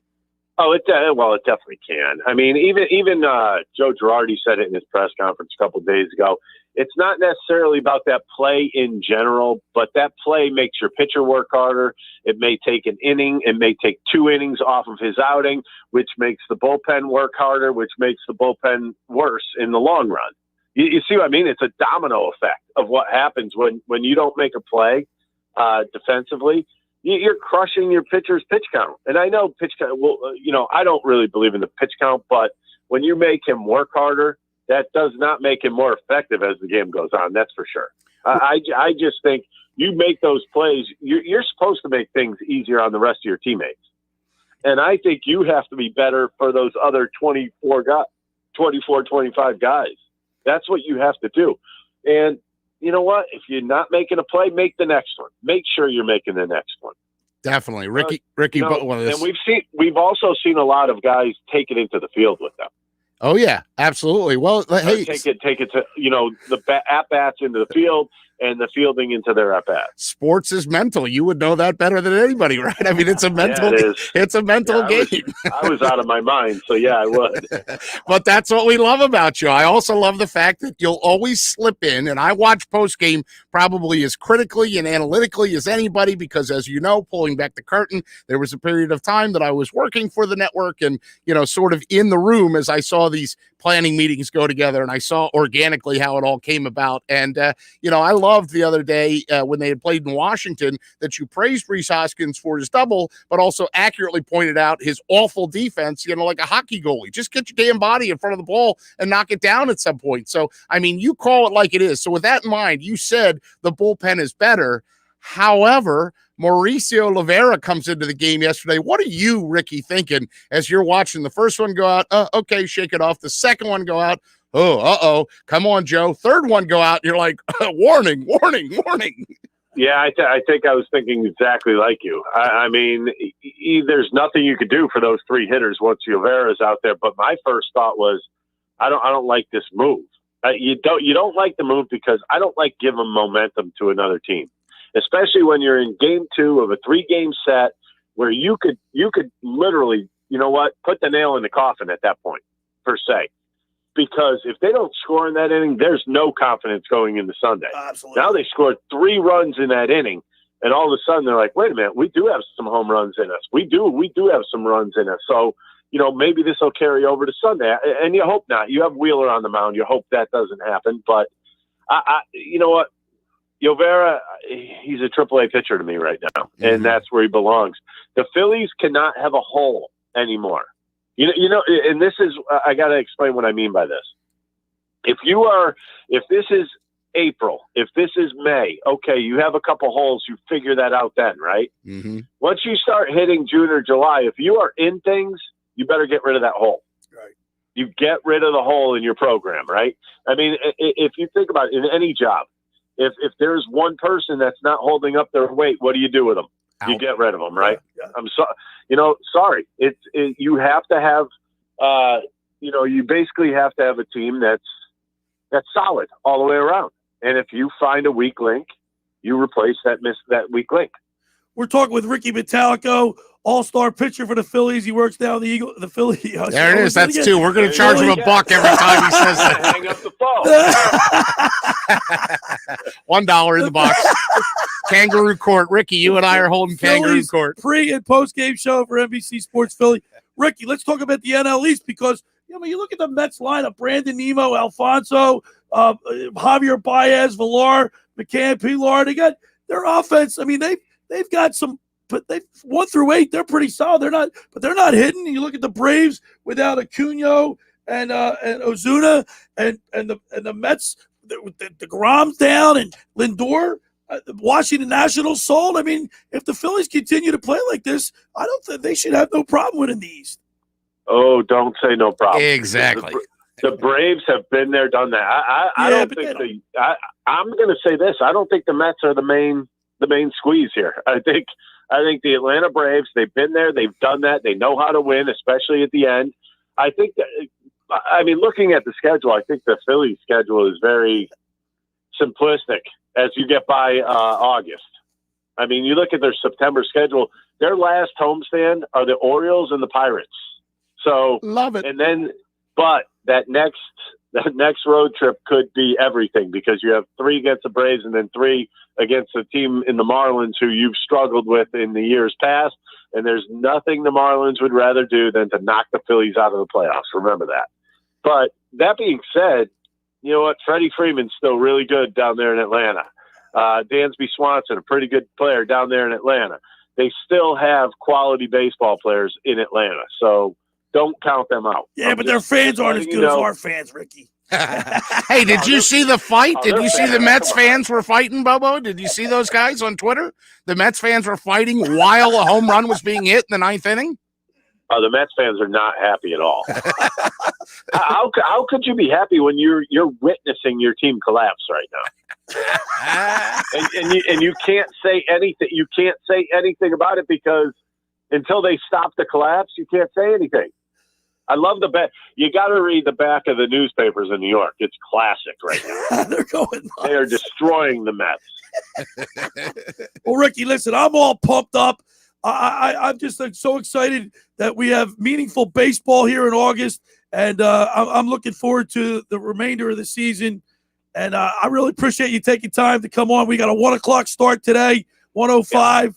Oh, it definitely can. I mean, even Joe Girardi said it in his press conference a couple of days ago. It's not necessarily about that play in general, but that play makes your pitcher work harder. It may take an inning. It may take 2 innings off of his outing, which makes the bullpen work harder, which makes the bullpen worse in the long run. You see what I mean? It's a domino effect of what happens when you don't make a play defensively. You're crushing your pitcher's pitch count. And I know pitch count, I don't really believe in the pitch count, but when you make him work harder, that does not make him more effective as the game goes on. That's for sure. I just think you make those plays. You're supposed to make things easier on the rest of your teammates. And I think you have to be better for those other 24, 25 guys. That's what you have to do. And you know what? If you're not making a play, make the next one. Make sure you're making the next one. Definitely. Ricky. And we've also seen a lot of guys take it into the field with them. Oh yeah, absolutely. Well, hey, take it to the at bats into the field and the fielding into their at bats. Sports is mental. You would know that better than anybody, right? I mean, it's a mental. Yeah, it's a mental game. I was out of my mind, so yeah, I would. But that's what we love about you. I also love the fact that you'll always slip in, and I watch post game probably as critically and analytically as anybody because, as you know, pulling back the curtain, there was a period of time that I was working for the network and sort of in the room as I saw these planning meetings go together, and I saw organically how it all came about. And I loved the other day when they had played in Washington that you praised Rhys Hoskins for his double, but also accurately pointed out his awful defense, like a hockey goalie. Just get your damn body in front of the ball and knock it down at some point. So, I mean, you call it like it is. So with that in mind, you said the bullpen is better. However, Mauricio Rivera comes into the game yesterday. What are you, Ricky, thinking as you're watching the first one go out? Okay, shake it off. The second one go out. Oh, come on, Joe. Third one go out. You're like, warning, warning, warning. Yeah, I think I was thinking exactly like you. I mean, there's nothing you could do for those 3 hitters once Rivera's out there. But my first thought was, I don't like this move. You don't like the move because I don't like giving momentum to another team, especially when you're in game 2 of a 3-game set where you could literally, put the nail in the coffin at that point, per se. Because if they don't score in that inning, there's no confidence going into Sunday. Absolutely. Now they scored 3 runs in that inning, and all of a sudden they're like, wait a minute, we do have some home runs in us. We do have some runs in us. So, maybe this will carry over to Sunday. And you hope not. You have Wheeler on the mound. You hope that doesn't happen. But, you know what? Rivera, he's a AAA pitcher to me right now, and that's where he belongs. The Phillies cannot have a hole anymore. And this is, I got to explain what I mean by this. If this is April, if this is May, okay, you have a couple holes, you figure that out then, right? Mm-hmm. Once you start hitting June or July, if you are in things, you better get rid of that hole. Right. You get rid of the hole in your program, right? I mean, if you think about it, in any job, if there's one person that's not holding up their weight, what do you do with them? Ow. You get rid of them, right? Yeah. I'm sorry. You have to have, you basically have to have a team that's solid all the way around. And if you find a weak link, you replace that weak link. We're talking with Ricky Bottalico, All-Star pitcher for the Phillies. He works down the Philly. There it is. That's 2. We're going to charge him $1 every time he says that. Hang up the phone. $1 in the box. Kangaroo Court. Ricky, you and I are holding Kangaroo Court. Pre- and post-game show for NBC Sports Philly. Ricky, let's talk about the NL East because you look at the Mets lineup: Brandon Nimmo, Alfonso, Javier Baez, Villar, McCann, Pilar. They got their offense. I mean, they've got some, but they 1 through 8, they're pretty solid. They're not hidden. You look at the Braves without Acuna and Ozuna and the Mets, the Grom's down and Lindor. Washington Nationals sold. I mean, if the Phillies continue to play like this, I don't think they should have no problem winning the East. Oh, don't say no problem. Exactly. The Braves have been there, done that. I don't think I'm going to say this. I don't think the Mets are the main squeeze here. I think the Atlanta Braves, they've been there, they've done that, they know how to win, especially at the end. I think that, I mean, looking at the schedule, I think the Phillies schedule is very simplistic as you get by August. I mean, you look at their September schedule, their last homestand are the Orioles and the Pirates. So love it. And then, but that next road trip could be everything, because you have 3 against the Braves and then 3 against a team in the Marlins who you've struggled with in the years past. And there's nothing the Marlins would rather do than to knock the Phillies out of the playoffs. Remember that. But that being said, you know what? Freddie Freeman's still really good down there in Atlanta. Dansby Swanson, a pretty good player down there in Atlanta. They still have quality baseball players in Atlanta, so don't count them out. Yeah, but their fans aren't as good as our fans, Ricky. Hey, did you see the fight? Did you see the Mets fans were fighting, Bobo? Did you see those guys on Twitter? The Mets fans were fighting while a home run was being hit in the 9th inning? The Mets fans are not happy at all. How could you be happy when you're witnessing your team collapse right now? and you can't say anything. You can't say anything about it, because until they stop the collapse, you can't say anything. I love the back. You got to read the back of the newspapers in New York. It's classic right now. They're going nuts. They are destroying the Mets. Well, Ricky, listen, I'm all pumped up. I'm just so excited that we have meaningful baseball here in August, and I'm looking forward to the remainder of the season. And I really appreciate you taking time to come on. We got a 1 o'clock start today, 1:05,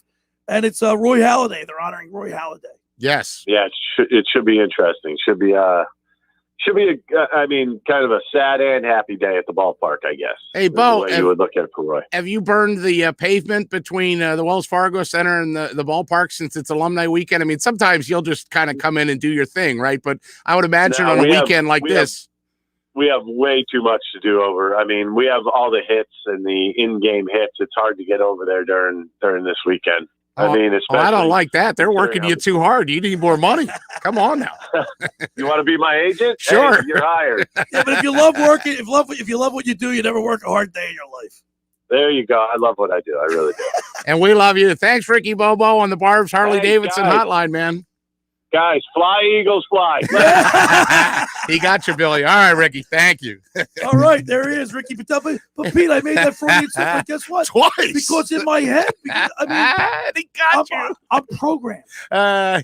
and it's Roy Halladay. They're honoring Roy Halladay. Yes. Yeah, it should be interesting. Should be kind of a sad and happy day at the ballpark, I guess. Hey, Bo, you would look at it for Roy. Have you burned the pavement between the Wells Fargo Center and the ballpark since it's alumni weekend? I mean, sometimes you'll just kind of come in and do your thing, right? But I would imagine on a weekend like this. We have way too much to do over. I mean, we have all the hits and the in-game hits. It's hard to get over there during this weekend. I mean, especially. I don't like that. They're working you too hard. You need more money. Come on now. You want to be my agent? Sure. Hey, you're hired. Yeah, but if you love working, if you love what you do, you never work a hard day in your life. There you go. I love what I do. I really do. And we love you. Thanks, Ricky Bobo on the Barb's Harley-Davidson guys. Hotline, man. Guys, fly, Eagles, fly. He got you, Billy. All right, Ricky. Thank you. All right, there he is, Ricky. But Pete, I made that for you. But guess what? Twice. Because in my head, he got you. I'm programmed.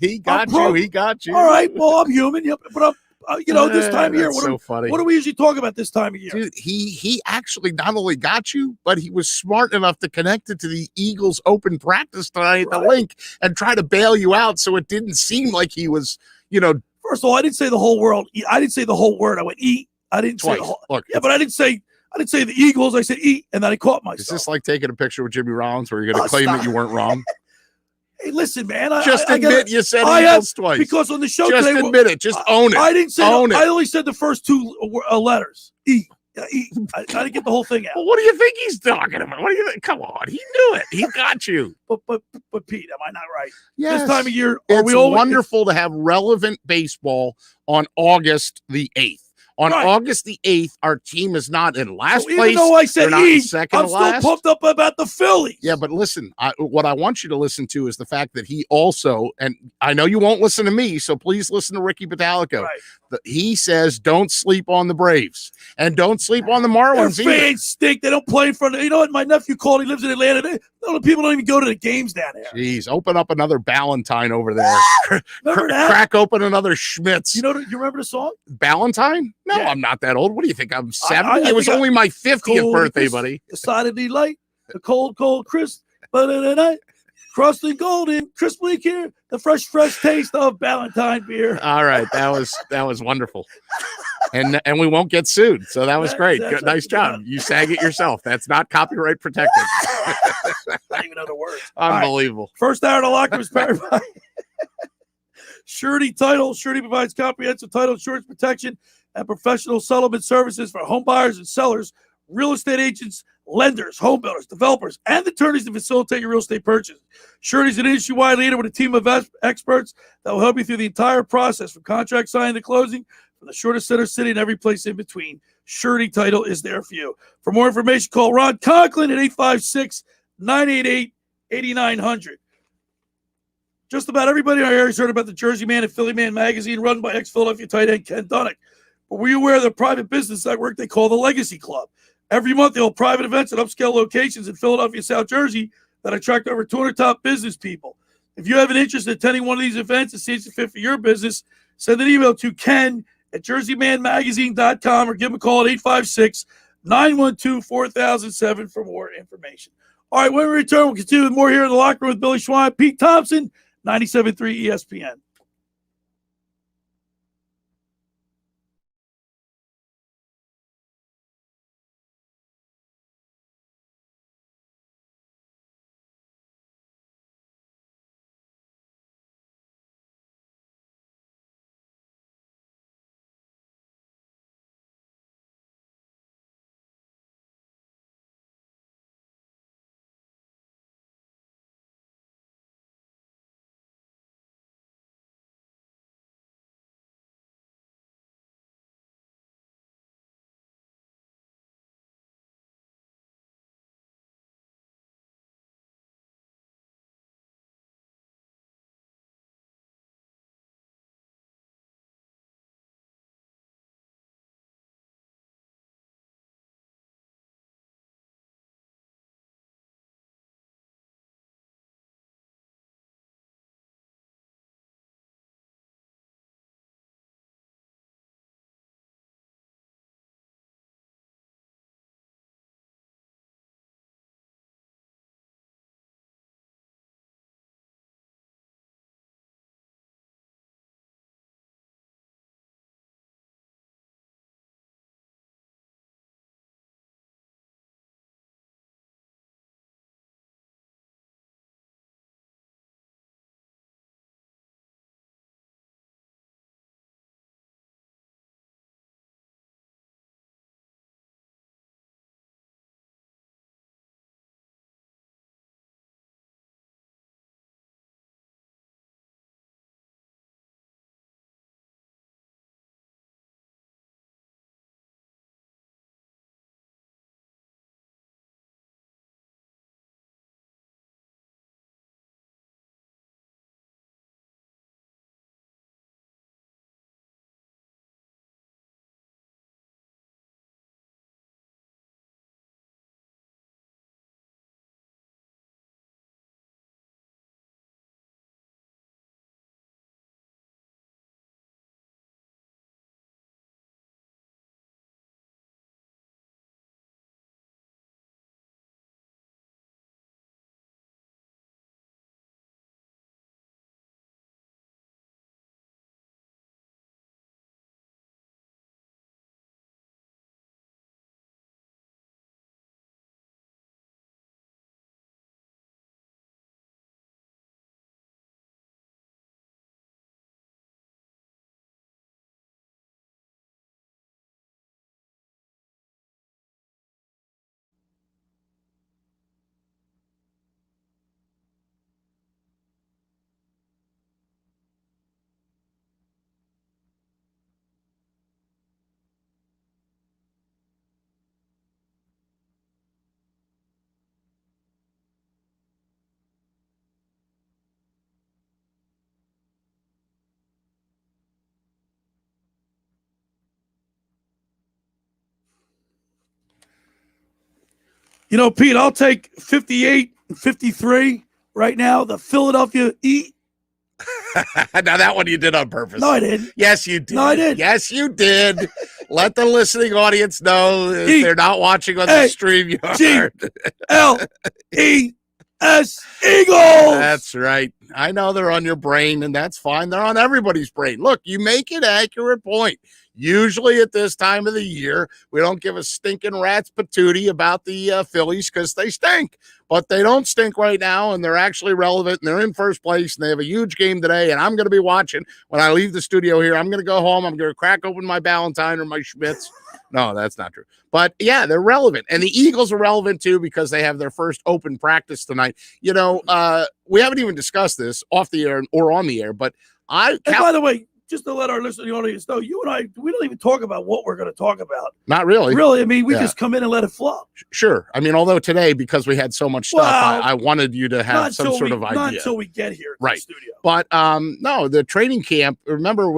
He got you. He got you. All right. Well, I'm human. Yep, but I'm. This time of year, funny. What do we usually talk about this time of year? Dude, he actually not only got you, but he was smart enough to connect it to the Eagles open practice tonight at the link and try to bail you out so it didn't seem like he was, First of all, I didn't say the whole world. I didn't say the whole word. I went eat. I didn't twice. say the whole. Look, yeah, but I didn't say the Eagles. I said eat, and then I caught myself. Is this like taking a picture with Jimmy Rollins where you're going to claim that you weren't wrong? Hey, listen, man. Admit you said Eagles twice. Because on the show just today, admit it. Just own it. I didn't say. Own it. I only said the first 2 letters. E. E. I didn't get the whole thing out. Well, what do you think he's talking about? What do you think? Come on, he knew it. He got you. But Pete, am I not right? Yes. This time of year, it's wonderful to have relevant baseball on August the 8th. On August the 8th, our team is not in last place. Even though I said E, second I'm still pumped up about the Phillies. Yeah, but listen, what I want you to listen to is the fact that he also, and I know you won't listen to me, so please listen to Ricky Bottalico. Right. He says don't sleep on the Braves and don't sleep on the Marlins Their fans stink. They don't play in front of. You know what? My nephew called. He lives in Atlanta. People don't even go to the games down there. Jeez, open up another Ballantine over there. Remember that? Crack open another Schmitz. You remember the song? Ballantine? No, Yeah. I'm not that old. What do you think? I'm 70. It was only my 50th birthday, buddy. The side of the light, the cold, crisp, but in the night, crusty golden, crisply clear, the fresh taste of Ballantine beer. All right, that was wonderful, and we won't get sued, so that was great. Good, nice job. You sang it yourself. That's not copyright protected. I don't even know the words. Unbelievable. Right. First hour of the locker was powered by Surety Title. Surety provides comprehensive title insurance protection and professional settlement services for home buyers and sellers, real estate agents, lenders, home builders, developers, and attorneys to facilitate your real estate purchase. Surety is an industry-wide leader with a team of experts that will help you through the entire process, from contract signing to closing, from the shortest center city and every place in between. Surety Title is there for you. For more information, call Ron Conklin at 856-988-8900. Just about everybody in our area has heard about the Jersey Man and Philly Man magazine run by ex-Philadelphia tight end Ken Dunnick. But were you aware of the private business network they call the Legacy Club? Every month, they hold private events at upscale locations in Philadelphia, South Jersey that attract over 200 top business people. If you have an interest in attending one of these events and see it's a fit for your business, send an email to Ken at jerseymanmagazine.com or give him a call at 856-912-4007 for more information. All right, when we return, we'll continue with more here in the locker room with Billy Schweim, Pete Thompson, 97.3 ESPN. You know, Pete, I'll take 58 and 53 right now. The Philadelphia Now that one you did on purpose. No, I didn't. Yes, you did. No, I didn't. Yes, you did. Let the listening audience know if they're not watching on the StreamYard. G-L-E Eagles. That's right. I know they're on your brain, and that's fine. They're on everybody's brain. Look, you make an accurate point. Usually at this time of the year, we don't give a stinking rat's patootie about the Phillies because they stink. But they don't stink right now, and they're actually relevant, and they're in first place, and they have a huge game today, and I'm going to be watching. When I leave the studio here, I'm going to go home. I'm going to crack open my Valentine or my Schmitz. No, that's not true. But, yeah, they're relevant. And the Eagles are relevant, too, because they have their first open practice tonight. You know, we haven't even discussed this off the air or on the air, but and by the way, just to let our listening audience know, you and I, we don't even talk about what we're going to talk about. Not really. Really, I mean, we just come in and let it flow. Sure. I mean, although today, because we had so much stuff, I wanted you to have some sort of idea. Not until we get here to the studio. But no, the training camp, remember,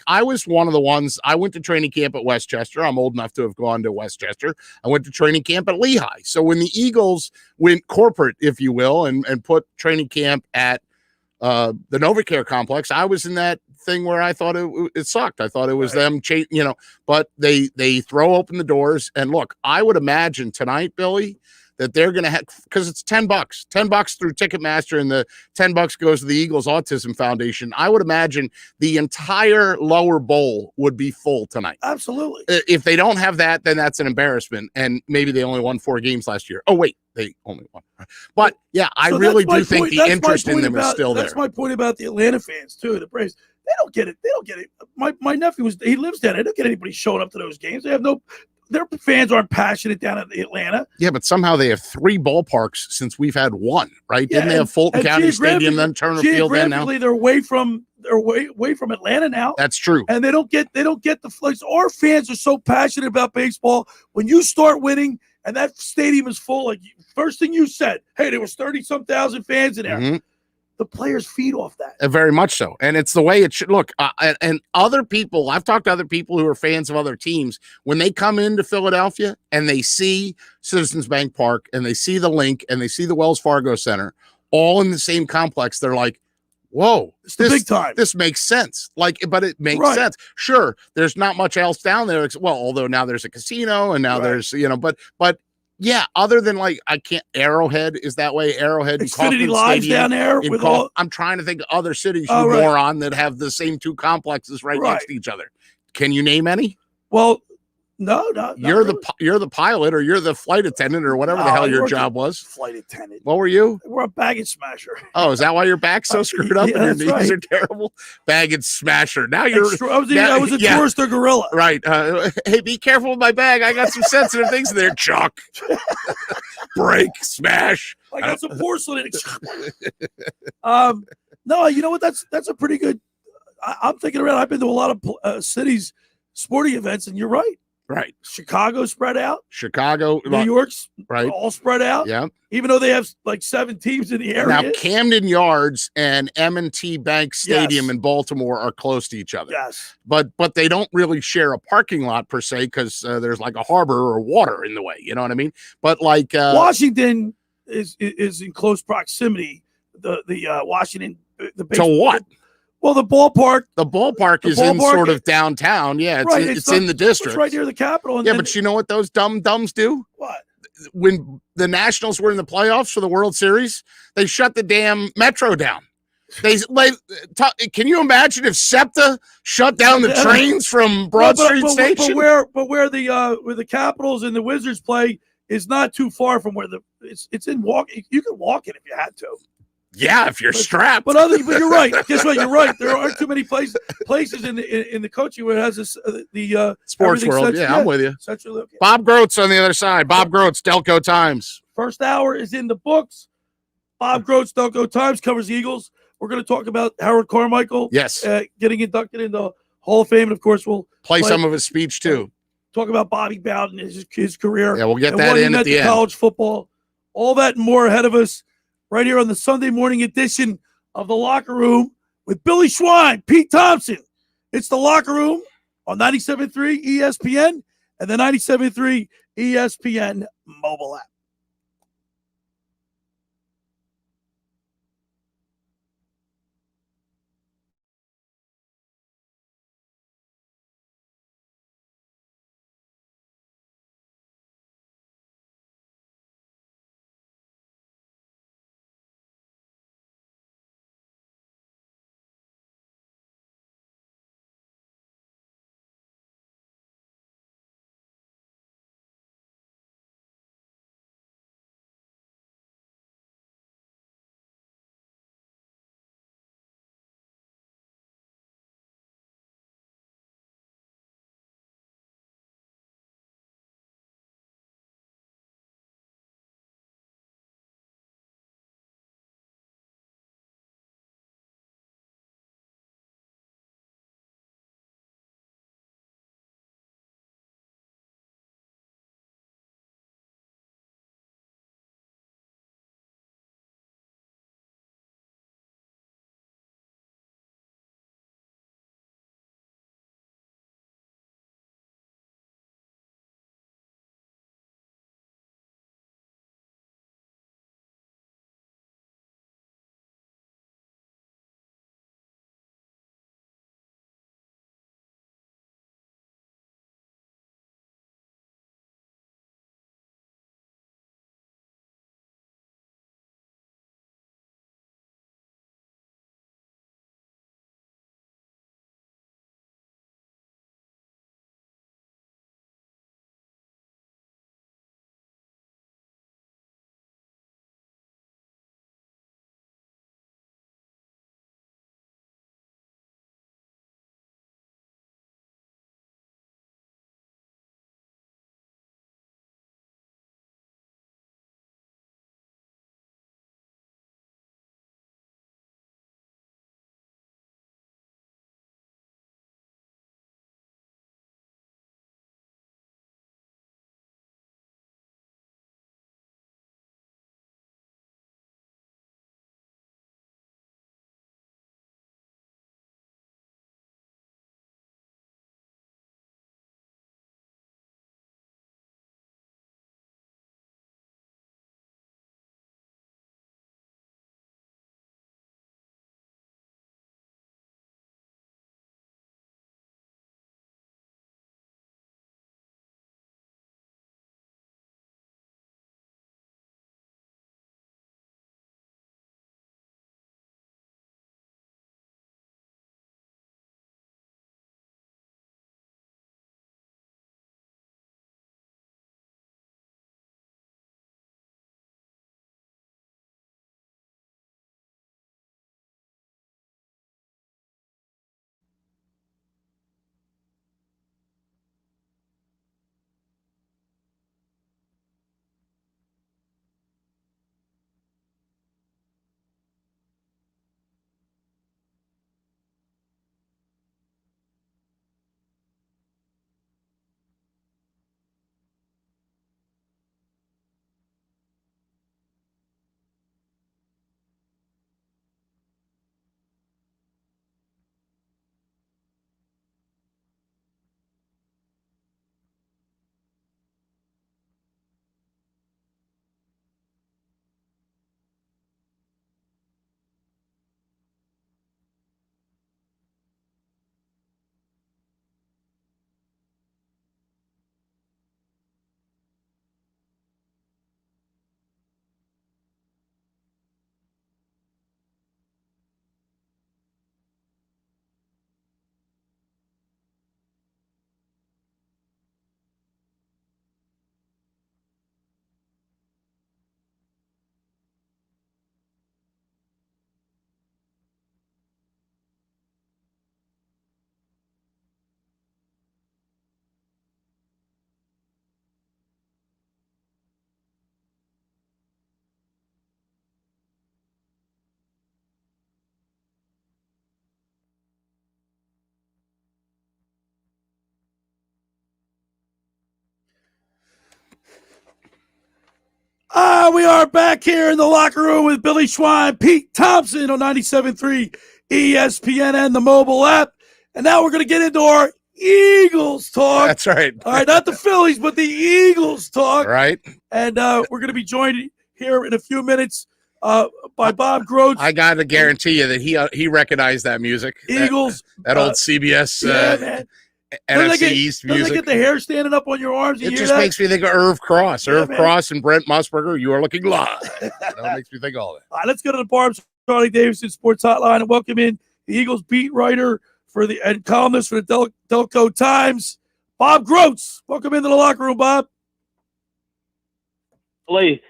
I was one of the ones, I went to training camp at Westchester. I'm old enough to have gone to Westchester. I went to training camp at Lehigh. So when the Eagles went corporate, if you will, and put training camp at the NovaCare complex, I was in that thing where I thought it sucked. I thought it was them, but they throw open the doors. And look, I would imagine tonight, Billy, that they're going to have, because it's $10 through Ticketmaster, and the $10 goes to the Eagles Autism Foundation. I would imagine the entire lower bowl would be full tonight. Absolutely. If they don't have that, then that's an embarrassment. And maybe they only won 4 games last year. Oh, wait, they only won. But yeah, I really do think the interest in them is still there. That's my point about the Atlanta fans too. The Braves, they don't get it. They don't get it. My nephew he lives down there. They don't get anybody showing up to those games. They have their fans aren't passionate down in Atlanta. Yeah, but somehow they have 3 ballparks since we've had 1, right? Yeah, Didn't they have Fulton County Stadium, then Turner Field, then now? They're away from Atlanta now. That's true. And they don't get the flex. Our fans are so passionate about baseball. When you start winning and that stadium is full, like first thing you said, hey, there was 30-some thousand fans in there. Mm-hmm. The players feed off that. Very much so. And it's the way it should look. And other people, I've talked to other people who are fans of other teams, when they come into Philadelphia and they see Citizens Bank Park and they see the Link and they see the Wells Fargo Center all in the same complex, they're like, whoa, it's the big time. This makes sense. But it makes sense. Sure, there's not much else down there. Well, although now there's a casino and now there's, but yeah, other than Arrowhead is that way. Arrowhead, Xfinity Live's down there. I'm trying to think of other cities, you moron, that have the same 2 complexes right next to each other. Can you name any? Well, no. You're the pilot, or you're the flight attendant, or whatever the hell your job was. Flight attendant. What were you? We're a baggage smasher. Oh, is that why your back's so screwed up and your knees are terrible? Baggage smasher. Now you're. I was a tourist or gorilla. Right. Hey, be careful with my bag. I got some sensitive things in there. Chuck. Break. Smash. I got some porcelain. No, you know what? That's a pretty good. I'm thinking around. I've been to a lot of cities, sporting events, and you're right. Right. Chicago spread out. New York's all spread out. Yeah. Even though they have like 7 teams in the area. Now, Camden Yards and M&T Bank Stadium in Baltimore are close to each other. Yes. But they don't really share a parking lot per se, because there's like a harbor or water in the way. You know what I mean? But like Washington is in close proximity. The Washington to what? Well, the ballpark. The ballpark is in sort of downtown. Yeah, it's in the district. It's right near the Capitol. But you know what those dumbs do? What? When the Nationals were in the playoffs for the World Series, they shut the damn Metro down. Can you imagine if SEPTA shut down the trains from Broad Street Station? But where the Capitals and the Wizards play is not too far from where it's in walk. You can walk it if you had to. Yeah, if you're strapped. But you're right. Guess what? You're right. There aren't too many places in the coaching where it has the sports world. I'm with you. Central, Bob Groats on the other side. Bob Groats, Delco Times. First hour is in the books. Bob Groats, Delco Times, covers Eagles. We're going to talk about Harold Carmichael. Yes. Getting inducted in the Hall of Fame. And, of course, we'll play some of his speech, too. Talk about Bobby Bowden and his career. Yeah, we'll get that in at the end. College football. All that and more ahead of us. Right here on the Sunday morning edition of The Locker Room with Billy Schweim, Pete Thompson. It's The Locker Room on 97.3 ESPN and the 97.3 ESPN mobile app. We are back here in the locker room with Billy Schweim, Pete Thompson on 97.3 ESPN and the mobile app. And now we're going to get into our Eagles talk. That's right. All right, not the Phillies, but the Eagles talk. Right. And we're going to be joined here in a few minutes by Bob Groats. I got to guarantee you that he recognized that music. Eagles. That old CBS man. NFC East music. Doesn't get the hair standing up on your arms? It just makes me think of Irv Cross. Yeah, Irv Cross and Brent Musburger, you are looking live. It makes me think of all that. All right, let's go to the Barb's Charlie Davidson Sports Hotline and welcome in the Eagles beat writer and columnist for the Delco Times, Bob Groats. Welcome into the locker room, Bob. Lee,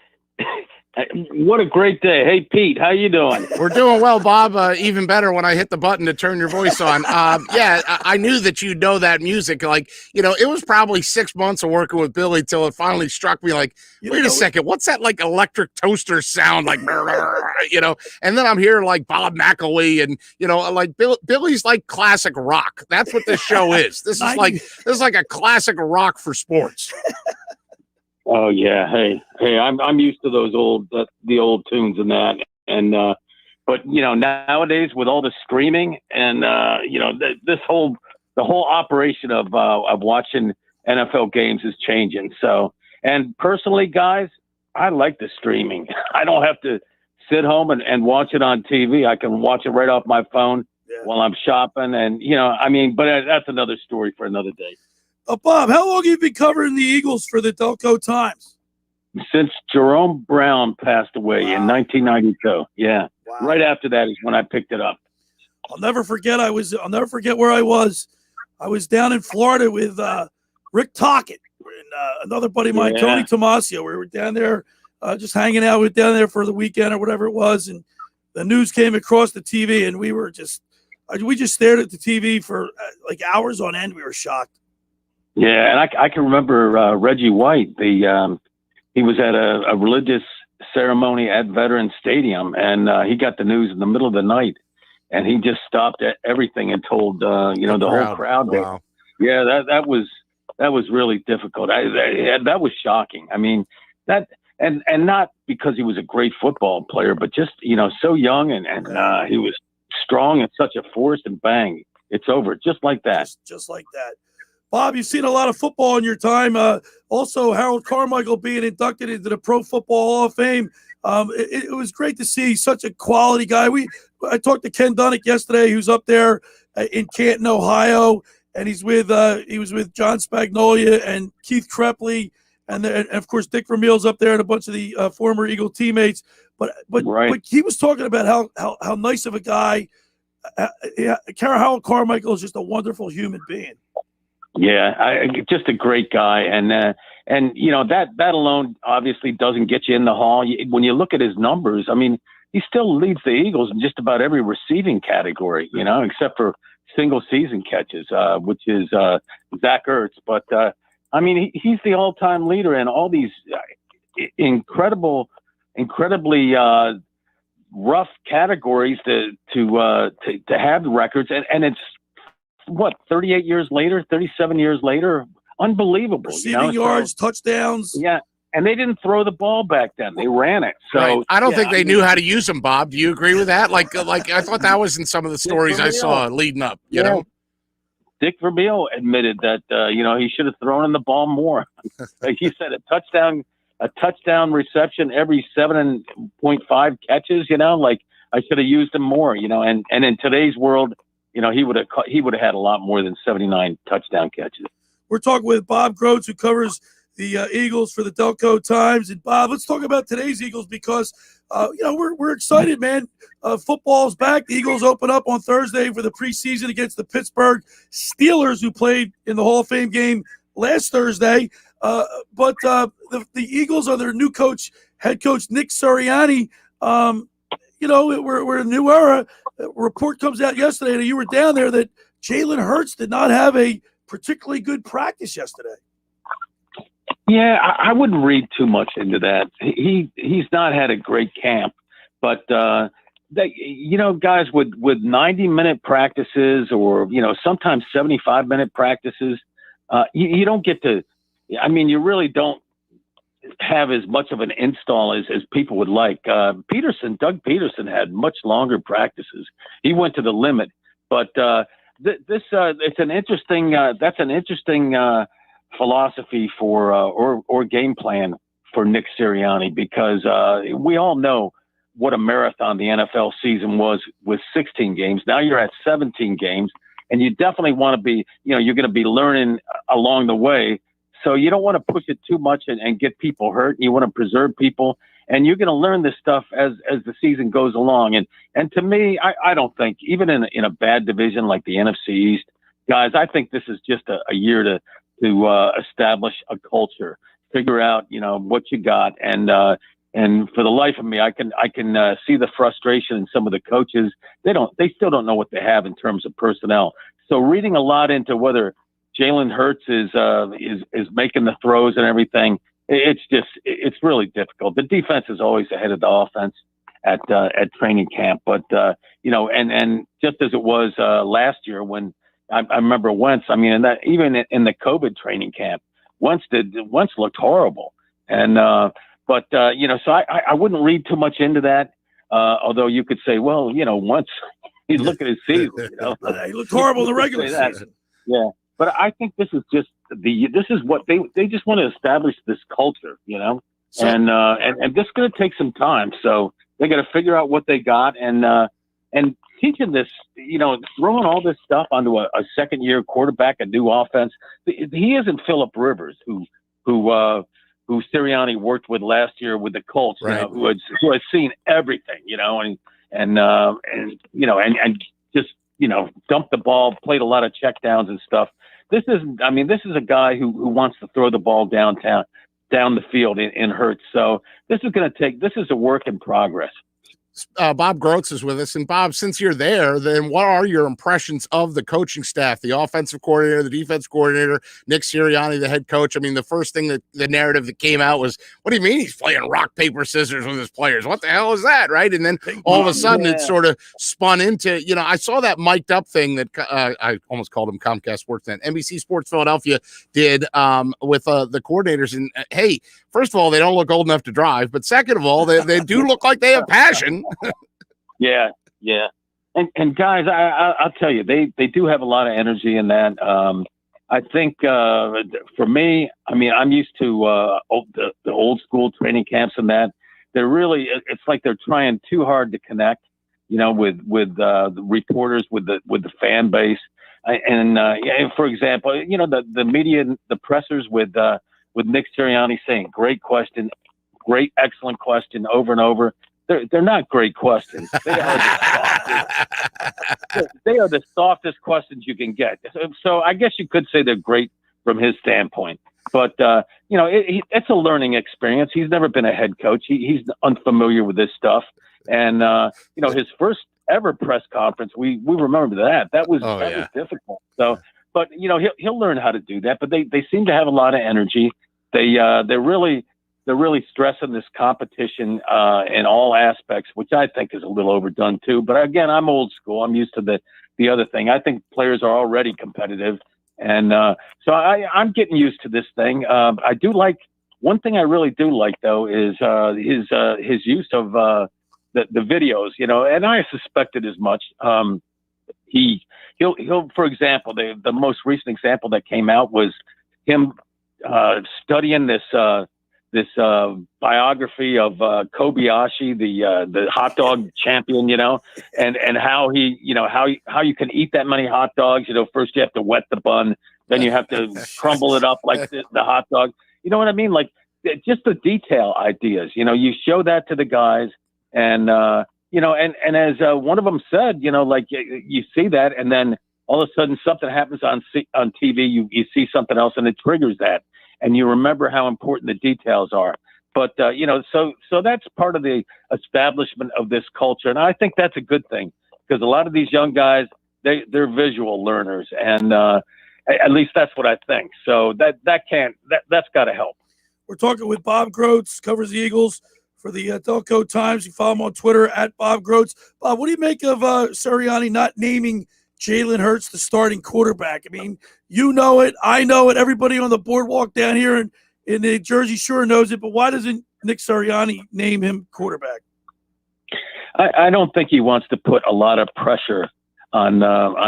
what a great day. Hey, Pete, how you doing? We're doing well, Bob. Even better when I hit the button to turn your voice on. I knew that you'd know that music. Like, it was probably 6 months of working with Billy till it finally struck me like, wait a second, what's that like electric toaster sound? Like, and then I'm hearing like Bob McElwee and, like Billy's like classic rock. That's what this show is. This is like a classic rock for sports. Oh yeah, hey, I'm used to those the old tunes and that, and but nowadays with all the streaming and the whole operation of watching NFL games is changing. So, and personally, guys, I like the streaming. I don't have to sit home and watch it on TV. I can watch it right off my phone while I'm shopping, and but that's another story for another day. Bob, how long have you been covering the Eagles for the Delco Times? Since Jerome Brown passed away in 1992. Yeah. Wow. Right after that is when I picked it up. I'll never forget where I was. I was down in Florida with Rick Tockett and another buddy of mine, Tony Tomasio. We were down there just hanging out. We were down there for the weekend or whatever it was, and the news came across the TV, and we just stared at the TV for like hours on end. We were shocked. Yeah, and I can remember Reggie White. He was at a religious ceremony at Veterans Stadium, and he got the news in the middle of the night, and he just stopped everything and told the whole crowd. Wow. Yeah, that was really difficult. That was shocking. I mean, that and not because he was a great football player, but just so young and he was strong and such a force, and bang, it's over just like that. Just like that. Bob, you've seen a lot of football in your time. Also, Harold Carmichael being inducted into the Pro Football Hall of Fame. It was great to see such a quality guy. I talked to Ken Dunnick yesterday, who's up there in Canton, Ohio, and he was with John Spagnolia and Keith Krepley, and of course Dick Vermeil's up there and a bunch of the former Eagle teammates. But he was talking about how nice of a guy. Harold Carmichael is just a wonderful human being. Yeah, just a great guy, and that alone obviously doesn't get you in the hall. When you look at his numbers, I mean, he still leads the Eagles in just about every receiving category, except for single season catches, which is Zach Ertz. But he's the all-time leader in all these incredibly rough categories to have the records, and it's. 38 years later, 37 years later, unbelievable. Receiving yards, touchdowns. Yeah, and they didn't throw the ball back then; they ran it. So right. I don't think they knew how to use them. Bob, do you agree with that? Like I thought that was in some of the stories I saw leading up. You know, Dick Vermeil admitted that he should have thrown in the ball more. He said a touchdown reception every 7.5 catches. I should have used him more. And in today's world. He would have had a lot more than 79 touchdown catches. We're talking with Bob Groats, who covers the Eagles for the Delco Times. And Bob, let's talk about today's Eagles because we're excited, man. Football's back. The Eagles open up on Thursday for the preseason against the Pittsburgh Steelers, who played in the Hall of Fame game last Thursday. But the Eagles are their new head coach Nick Sirianni. We're in a new era. A report comes out yesterday that you were down there that Jalen Hurts did not have a particularly good practice yesterday. Yeah, I wouldn't read too much into that. He's not had a great camp, but guys with 90-minute practices or sometimes 75-minute practices, you don't get to. I mean, you really don't. have as much of an install as people would like. Doug Peterson had much longer practices. He went to the limit, but it's an interesting. That's an interesting philosophy for or game plan for Nick Sirianni, because we all know what a marathon the NFL season was with 16 games. Now you're at 17 games, and you definitely want to be. You're going to be learning along the way. So you don't want to push it too much and get people hurt. You want to preserve people, and you're going to learn this stuff as the season goes along. And to me, I don't think, even in a bad division like the NFC East, guys, I think this is just a year to establish a culture, figure out what you got, and for the life of me, I can see the frustration in some of the coaches. They still don't know what they have in terms of personnel. So reading a lot into whether Jalen Hurts is making the throws and everything. It's really difficult. The defense is always ahead of the offense at training camp, but and just as it was last year when I remember Wentz. I mean, even in the COVID training camp, Wentz looked horrible, and so I wouldn't read too much into that. Although you could say, well, Wentz, you look at his season, he looked horrible in the regular season. Yeah. But I think this is just this is what they just want to establish this culture, and this is going to take some time. So they got to figure out what they got and teaching this, throwing all this stuff onto a second year quarterback, a new offense. He isn't Phillip Rivers, who Sirianni worked with last year with the Colts, right. who has seen everything, and just dumped the ball, played a lot of checkdowns and stuff. This is a guy who wants to throw the ball down the field in Hurts. So this is a work in progress. Bob Grotz is with us. And Bob, since you're there, then what are your impressions of the coaching staff, the offensive coordinator, the defense coordinator, Nick Sirianni, the head coach? I mean, the first thing that the narrative that came out was, what do you mean he's playing rock, paper, scissors with his players? What the hell is that? Right. And then all of a sudden it sort of spun into, I saw that mic'd up thing that I almost called him Comcast Sportsnet. NBC Sports Philadelphia did with the coordinators. And hey, first of all, they don't look old enough to drive, but second of all, they do look like they have passion. Yeah. And guys, I'll tell you, they do have a lot of energy in that. I think for me, I'm used to the old school training camps and that. They're really, it's like they're trying too hard to connect, with the reporters, with the fan base. And for example, the media, the pressers with Nick Sirianni saying, great question, great, excellent question over and over. They're not great questions. They are the softest questions you can get. So I guess you could say they're great from his standpoint. But, it's a learning experience. He's never been a head coach. He's unfamiliar with this stuff. And, his first ever press conference, we remember that. That was difficult. So, but, he'll learn how to do that. But they seem to have a lot of energy. They're really stressing this competition in all aspects, which I think is a little overdone too. But again, I'm old school. I'm used to the other thing. I think players are already competitive, and so I'm getting used to this thing. I do like one thing. I really do like though is his use of the videos. And I suspected as much. He'll for example, the most recent example that came out was him studying this biography of Kobayashi, the hot dog champion, and how he, how you can eat that many hot dogs. First you have to wet the bun, then you have to crumble it up like the hot dog. You know what I mean? Like just the detail ideas. You show that to the guys, and and as one of them said, like you see that, and then all of a sudden something happens on TV. You see something else, and it triggers that. And you remember how important the details are. But, so that's part of the establishment of this culture. And I think that's a good thing, because a lot of these young guys, they're visual learners. And at least that's what I think. So that's got to help. We're talking with Bob Grotz, covers the Eagles for the Delco Times. You follow him on Twitter at Bob Grotz. Bob, what do you make of Sirianni not naming Jalen Hurts the starting quarterback? I mean, you know it, I know it, everybody on the boardwalk down here in the Jersey Shore knows it, but why doesn't Nick Sirianni name him quarterback? I don't think he wants to put a lot of pressure on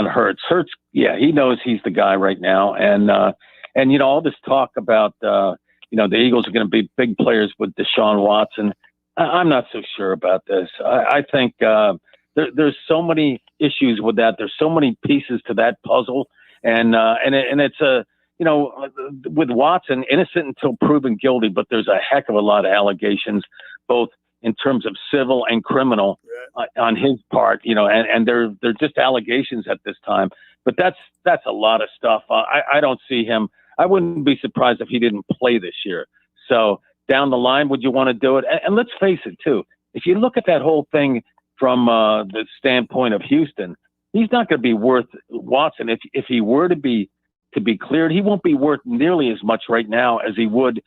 Hurts. Hurts, yeah, he knows he's the guy right now, and all this talk about the Eagles are going to be big players with Deshaun Watson. I'm not so sure about this. I think there's so many issues with that. There's so many pieces to that puzzle, and it's with Watson, innocent until proven guilty, but there's a heck of a lot of allegations, both in terms of civil and criminal on his part, and they're just allegations at this time. But that's a lot of stuff. I don't see him. I wouldn't be surprised if he didn't play this year. So down the line, would you want to do it? And let's face it, too. If you look at that whole thing from the standpoint of Houston, he's not going to be worth Watson. If he were to be cleared, he won't be worth nearly as much right now as he would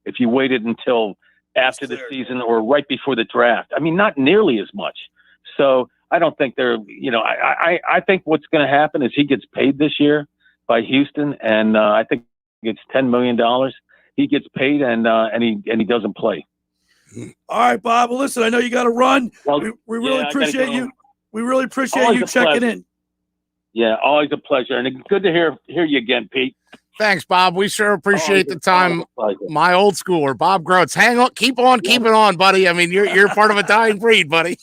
if you waited until after the season or right before the draft. I mean, not nearly as much. So I don't think I think what's going to happen is he gets paid this year by Houston, and I think it's $10 million. He gets paid, and he doesn't play. All right, Bob. Well, listen, I know you got to run. Well, we really appreciate you. We really appreciate you checking in. Yeah, always a pleasure, and it's good to hear you again, Pete. Thanks, Bob. We sure appreciate the time. My old schooler, Bob Groats. Hang on, keep it on, buddy. I mean, you're part of a dying breed, buddy.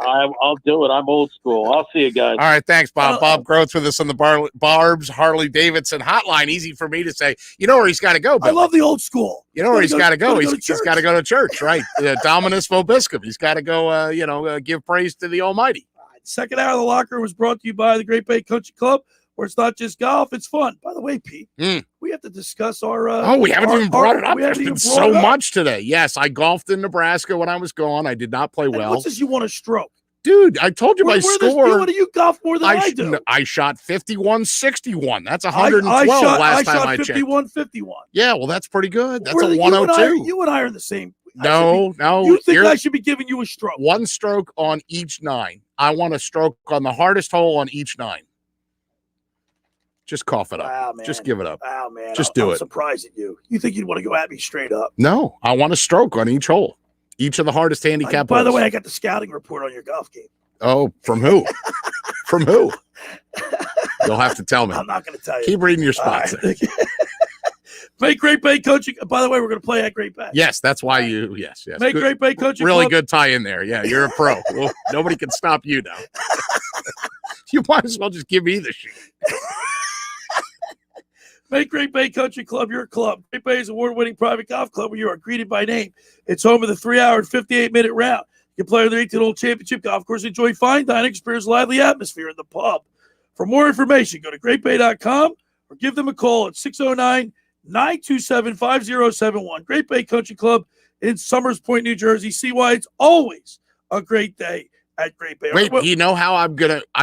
I'll do it. I'm old school. I'll see you guys. All right, thanks, Bob. Bob Groats with us on the Barb's Harley Davidson hotline. Easy for me to say. You know where he's got to go, Billy. I love the old school. You know where he's got to go. He's got to go to church, right? Dominus Vobiscum. He's got to go. Give praise to the Almighty. Second hour of the locker was brought to you by the Great Bay Country Club, where it's not just golf, it's fun. By the way, Pete, we have to discuss our we haven't even brought it up. There's been so much today. Yes, I golfed in Nebraska when I was gone. I did not play well. What's this you want to stroke? Dude, I told you my score. You golf more than I do. I shot 51-61. That's 112 last time I checked. 51-51. Yeah, well, that's pretty good. That's a 102. You and I are in the same. No. You think I should be giving you a stroke? One stroke on each 9. I want a stroke on the hardest hole on each 9. Just cough it up. Wow, man. Just give it up. Wow, man. Just do it. I'm surprised at you. You think you'd want to go at me straight up? No, I want a stroke on each hole. Each of the hardest handicap By holes. the way, I got the scouting report on your golf game. Oh, from who? From who? You'll have to tell me. I'm not going to tell you. Keep reading your spots. Right. Make Great Bay Coaching. By the way, we're going to play at Great Bay. Yes, that's why you. Yes. Make Great Bay Coaching. Really good tie in there. Yeah, you're a pro. Well, nobody can stop you now. You might as well just give me the shit. Make Great Bay Country Club your club. Great Bay's award-winning private golf club where you are greeted by name. It's home of the 3-hour and 58-minute round. You can play on the 18-hole championship golf course, enjoy fine dining, experience lively atmosphere in the pub. For more information, go to greatbay.com or give them a call at 609-927-5071. Great Bay Country Club in Summers Point, New Jersey. See why it's always a great day at Great Bay. Wait, you know how I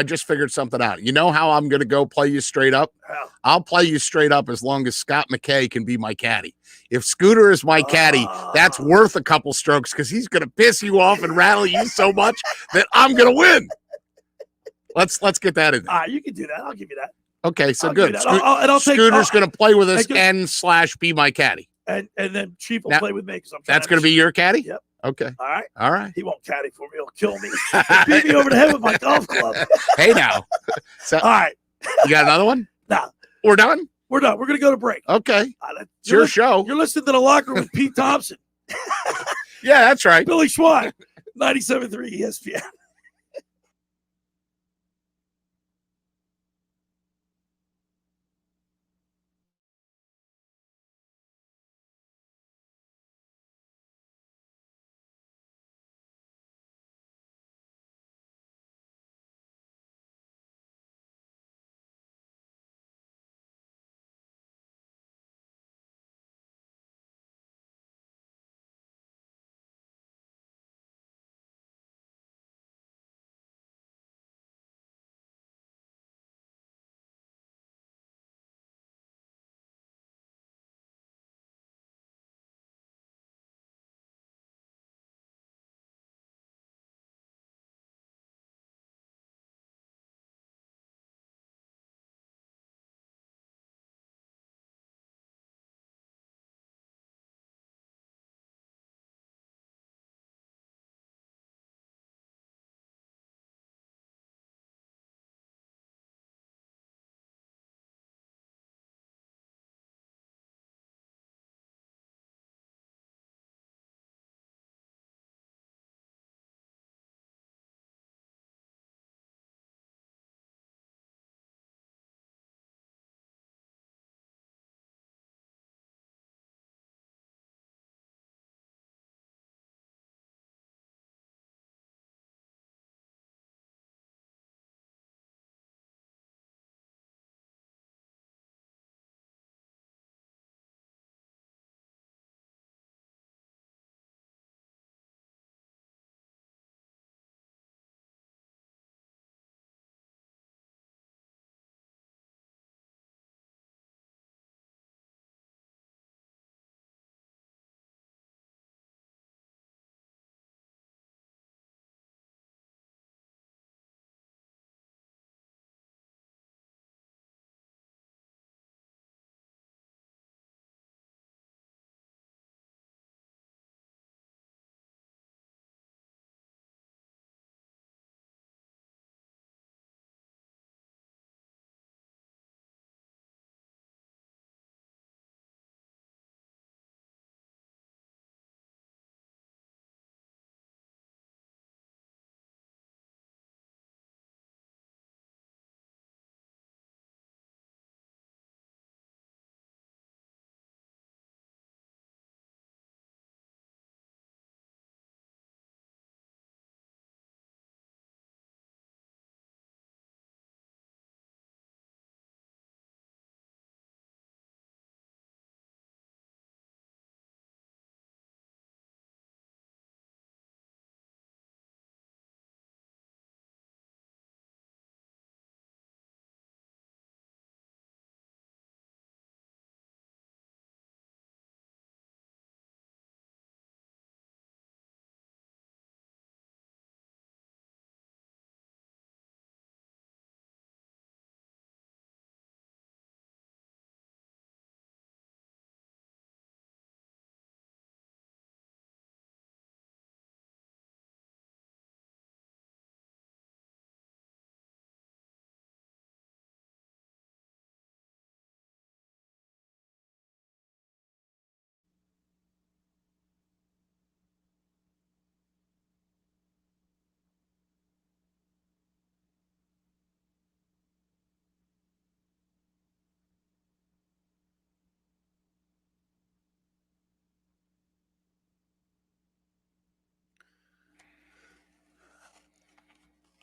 just figured something out. You know how I'm going to go play you straight up? How? I'll play you straight up as long as Scott McKay can be my caddy. If Scooter is my caddy, that's worth a couple strokes because he's going to piss you off and rattle you so much that I'm going to win. Let's get that in there. You can do that. I'll give you that. Okay, so good. Scooter's going to play with us and / be my caddy. And then Chief will play with me. That's going to be your caddy? Yep. Okay. All right. He won't caddy for me. He'll kill me. He'll beat me over the head with my golf club. Hey, now. All right. You got another one? No. We're done? We're done. We're going to go to break. Okay. It's your show. You're listening to The Locker Room with Pete Thompson. Yeah, that's right. Billy Schweim, 97.3 ESPN.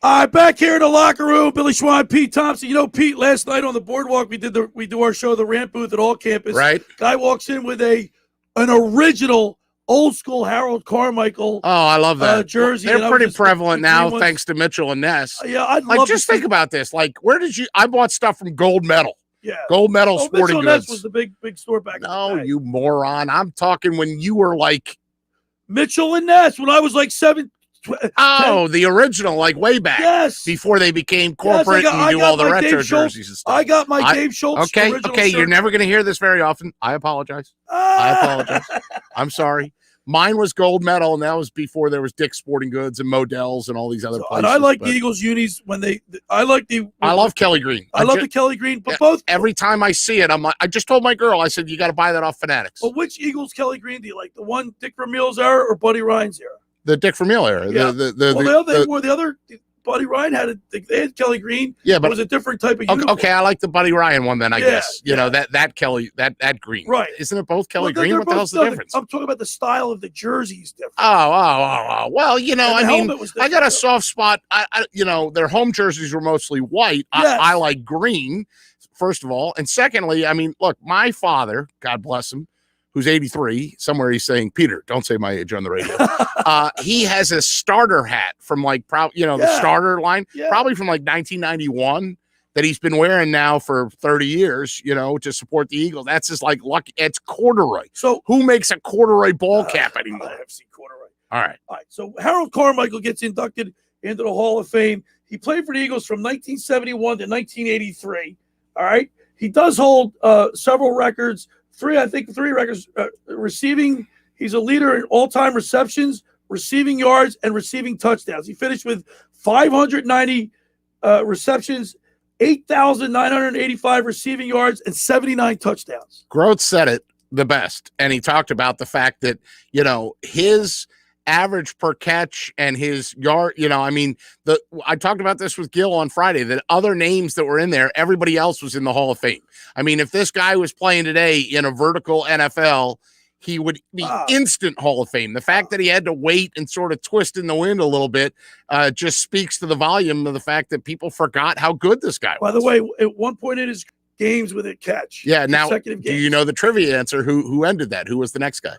All right, back here in the locker room, Billy Schweim, Pete Thompson. You know, Pete, last night on the boardwalk, we do our show, The Rant Booth at All Campus. Right. Guy walks in with an original, old-school Harold Carmichael. Oh, I love that jersey. They're pretty prevalent now, thanks to Mitchell and Ness. Yeah, I'd like love just to think about this. Like, where did you? I bought stuff from Gold Medal. Yeah, Gold Medal Sporting Mitchell Goods. Ness was the big store back. No, in the day. you moron! I'm talking when you were like Mitchell and Ness when I was like 7. The original, like way back. Yes. Before they became corporate and do all the retro jerseys and stuff. I got my Dave Schultz. Okay, original okay. shirt. You're never going to hear this very often. I apologize. I'm sorry. Mine was Gold Medal, and that was before there was Dick's Sporting Goods and Modell's and all these other places. And I like the Eagles unis when I love Kelly Green. I love the Kelly Green, but both. Every time I see it, I'm like, I just told my girl, I said, you got to buy that off Fanatics. But which Eagles Kelly Green do you like? The one Dick Vermeil's era or Buddy Ryan's era? The Dick Vermeil era. Yeah. The other Buddy Ryan they had Kelly Green. Yeah, but it was a different type of uniform. Okay, I like the Buddy Ryan one then, I guess. You know, that Kelly, that green. Right. Isn't it both Kelly Green? What the hell's the difference? I'm talking about the style of the jerseys different. Oh. Well, you know, I mean, I got a different. soft spot. You know, their home jerseys were mostly white. Yes. I like green, first of all. And secondly, I mean, look, my father, God bless him, who's 83, somewhere he's saying, Peter, don't say my age on the radio. He has a starter hat from like, the starter line, probably from like 1991 that he's been wearing now for 30 years, you know, to support the Eagles. That's just like lucky. It's corduroy. So who makes a corduroy ball cap anymore? I have seen corduroy. All right. So Harold Carmichael gets inducted into the Hall of Fame. He played for the Eagles from 1971 to 1983. All right. He does hold several records. Three records receiving. He's a leader in all-time receptions, receiving yards, and receiving touchdowns. He finished with 590 receptions, 8,985 receiving yards, and 79 touchdowns. Groth said it the best, and he talked about the fact that, you know, his average per catch and his yard, you know, I mean, I talked about this with Gil on Friday, that other names that were in there, everybody else was in the Hall of Fame. I mean, if this guy was playing today in a vertical NFL, he would be instant Hall of Fame. The fact that he had to wait and sort of twist in the wind a little bit just speaks to the volume of the fact that people forgot how good this guy was. By the way, at one point in his games with a catch. Yeah, now, do you know the trivia answer? Who ended that? Who was the next guy?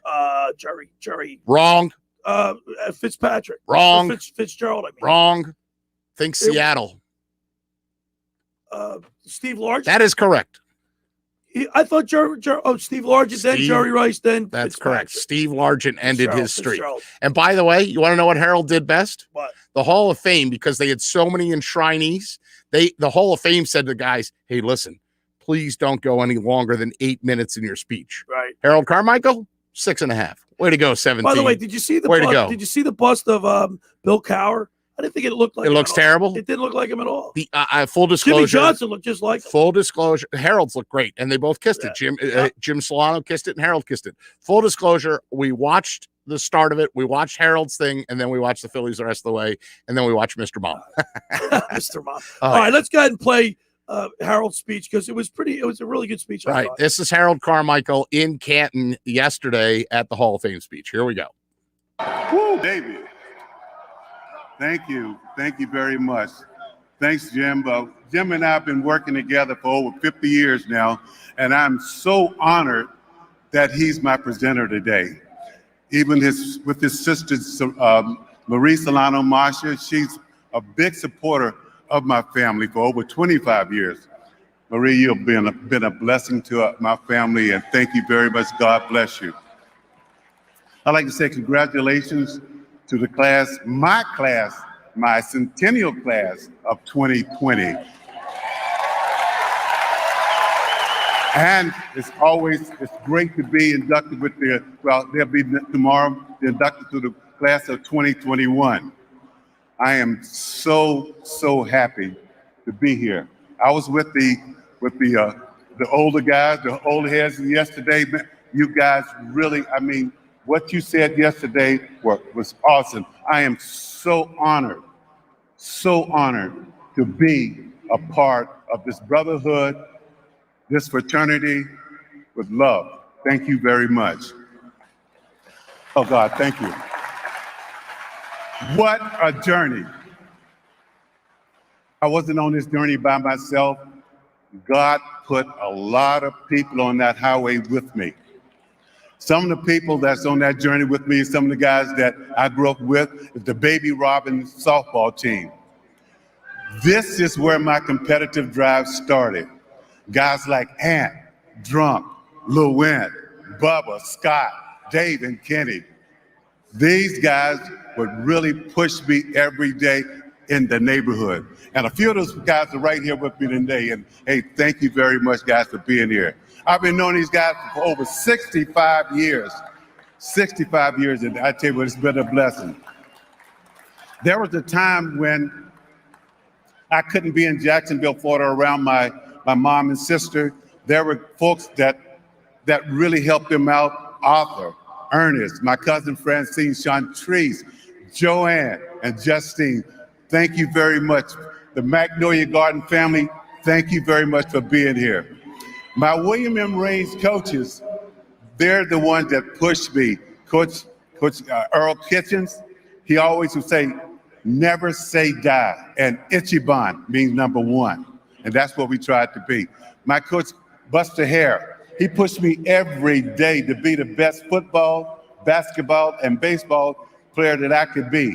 Jerry. Wrong. Fitzpatrick. Wrong. Fitzgerald, I mean. Wrong. Think Seattle. Steve Largent. That is correct. I thought Steve Largent, then Jerry Rice, then that's correct. Steve Largent ended his streak. Fitzgerald. And by the way, you want to know what Harold did best? What? The Hall of Fame, because they had so many enshrinees, the Hall of Fame said to the guys, hey, listen, please don't go any longer than 8 minutes in your speech. Right. Harold Carmichael, 6.5. Way to go, 17. By the way, did you see the bust of Bill Cowher? I didn't think it looked like it. Looks terrible. It didn't look like him at all. The full disclosure, Jimmy Johnson looked just like him. Full disclosure, Harold's looked great, and they both kissed it. Jim Solano kissed it, and Harold kissed it. Full disclosure, we watched the start of it. We watched Harold's thing, and then we watched the Phillies the rest of the way, and then we watched Mr. Mom. Mr. Mom. All right, let's go ahead and play Harold's speech because it was a really good speech. Right. This is Harold Carmichael in Canton yesterday at the Hall of Fame speech. Here we go. Woo, David. Thank you. Thank you very much. Thanks, Jim. Jim and I have been working together for over 50 years now, and I'm so honored that he's my presenter today. Even with his sister, Marie Solano Marsha, she's a big supporter of my family for over 25 years. Marie, you've been a blessing to my family, and thank you very much. God bless you. I'd like to say congratulations to the class, my centennial class of 2020. And it's great to be inducted with they'll be tomorrow, inducted to the class of 2021. I am so happy to be here. I was with the older guys, the older heads yesterday. You guys really, I mean, what you said yesterday was awesome. I am so honored to be a part of this brotherhood, this fraternity with love. Thank you very much. Oh God, thank you. What a journey. I wasn't on this journey by myself. God put a lot of people on that highway with me. Some of the people that's on that journey with me, some of the guys that I grew up with, is the Baby Robin softball team. This is where my competitive drive started. Guys like Ant, Drunk, Lil Wayne, Bubba, Scott, Dave, and Kenny. These guys would really push me every day in the neighborhood. And a few of those guys are right here with me today. And hey, thank you very much, guys, for being here. I've been knowing these guys for over 65 years. 65 years, and I tell you what, it's been a blessing. There was a time when I couldn't be in Jacksonville, Florida, around my mom and sister. There were folks that really helped them out. Arthur, Ernest, my cousin Francine, Chantrice, Joanne, and Justine. Thank you very much. The Magnolia Garden family, thank you very much for being here. My William M. Raines coaches, they're the ones that pushed me. Coach Earl Kitchens, he always would say, never say die. And Ichiban means number one. And that's what we tried to be. My coach, Buster Hare, he pushed me every day to be the best football, basketball, and baseball player that I could be.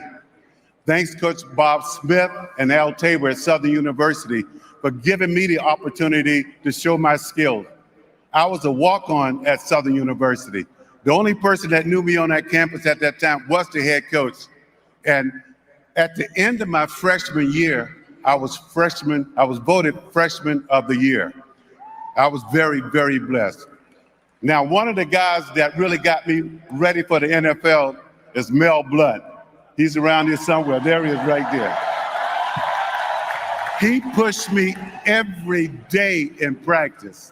Thanks, Coach Bob Smith and Al Tabor at Southern University for giving me the opportunity to show my skills. I was a walk-on at Southern University. The only person that knew me on that campus at that time was the head coach. And at the end of my freshman year, I was voted freshman of the year. I was very, very blessed. Now, one of the guys that really got me ready for the NFL is Mel Blunt. He's around here somewhere. There he is right there. He pushed me every day in practice.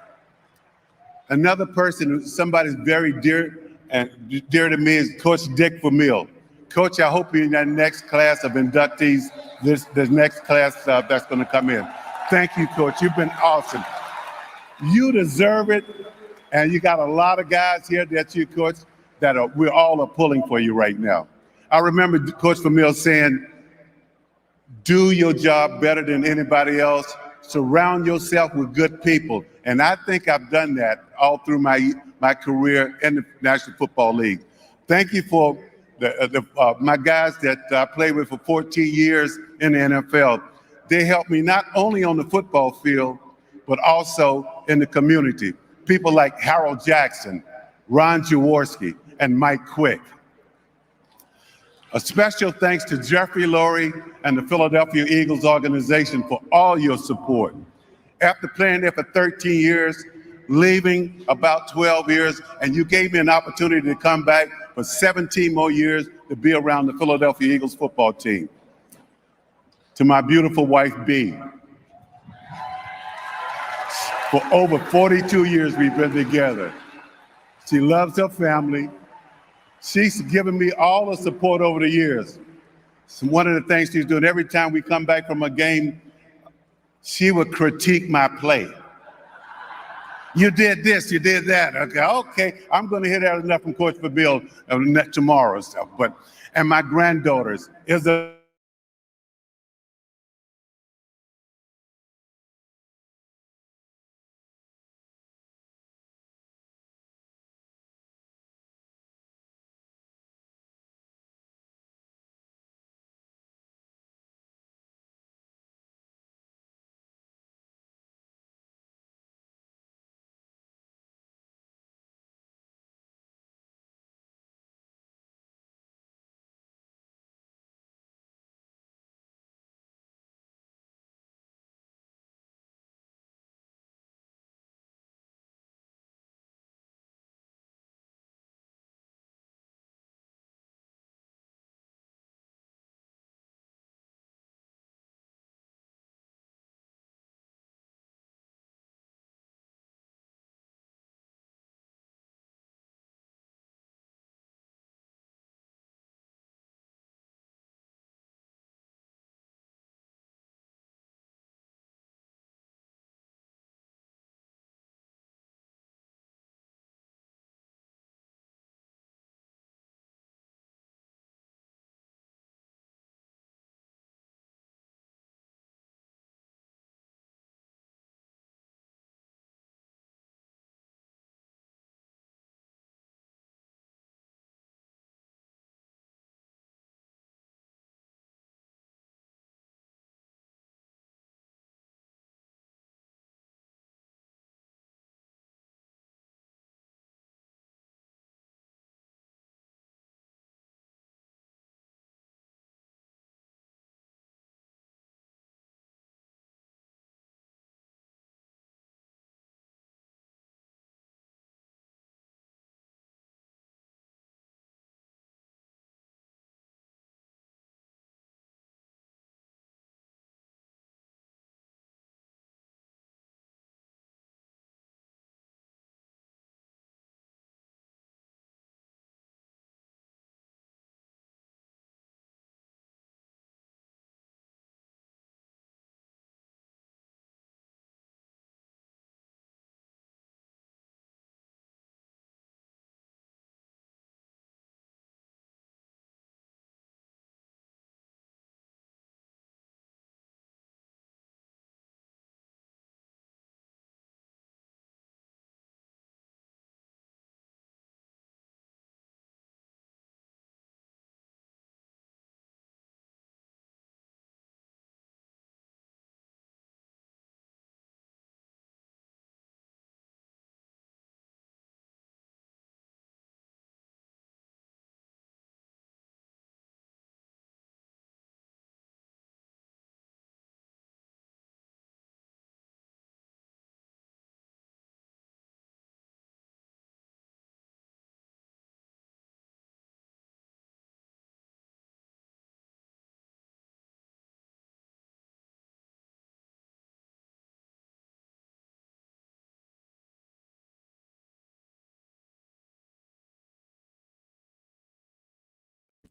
Another person, somebody's very dear to me, is Coach Dick Vermeil. Coach, I hope you're in that next class of inductees, this next class that's going to come in. Thank you, Coach. You've been awesome. You deserve it, and you got a lot of guys here that you, Coach, we're all pulling for you right now. I remember Coach Vermeil saying, do your job better than anybody else. Surround yourself with good people. And I think I've done that all through my career in the National Football League. Thank you for my guys that I played with for 14 years in the NFL. They helped me not only on the football field, but also in the community. People like Harold Jackson, Ron Jaworski, and Mike Quick. A special thanks to Jeffrey Lurie and the Philadelphia Eagles organization for all your support. After playing there for 13 years, leaving about 12 years, and you gave me an opportunity to come back for 17 more years to be around the Philadelphia Eagles football team. To my beautiful wife, Bee. For over 42 years we've been together. She loves her family. She's given me all the support over the years. So one of the things she's doing every time we come back from a game, she would critique my play. You did this, you did that. Okay, I'm going to hear that enough from Coach Vermeil tomorrow and stuff. And my granddaughters,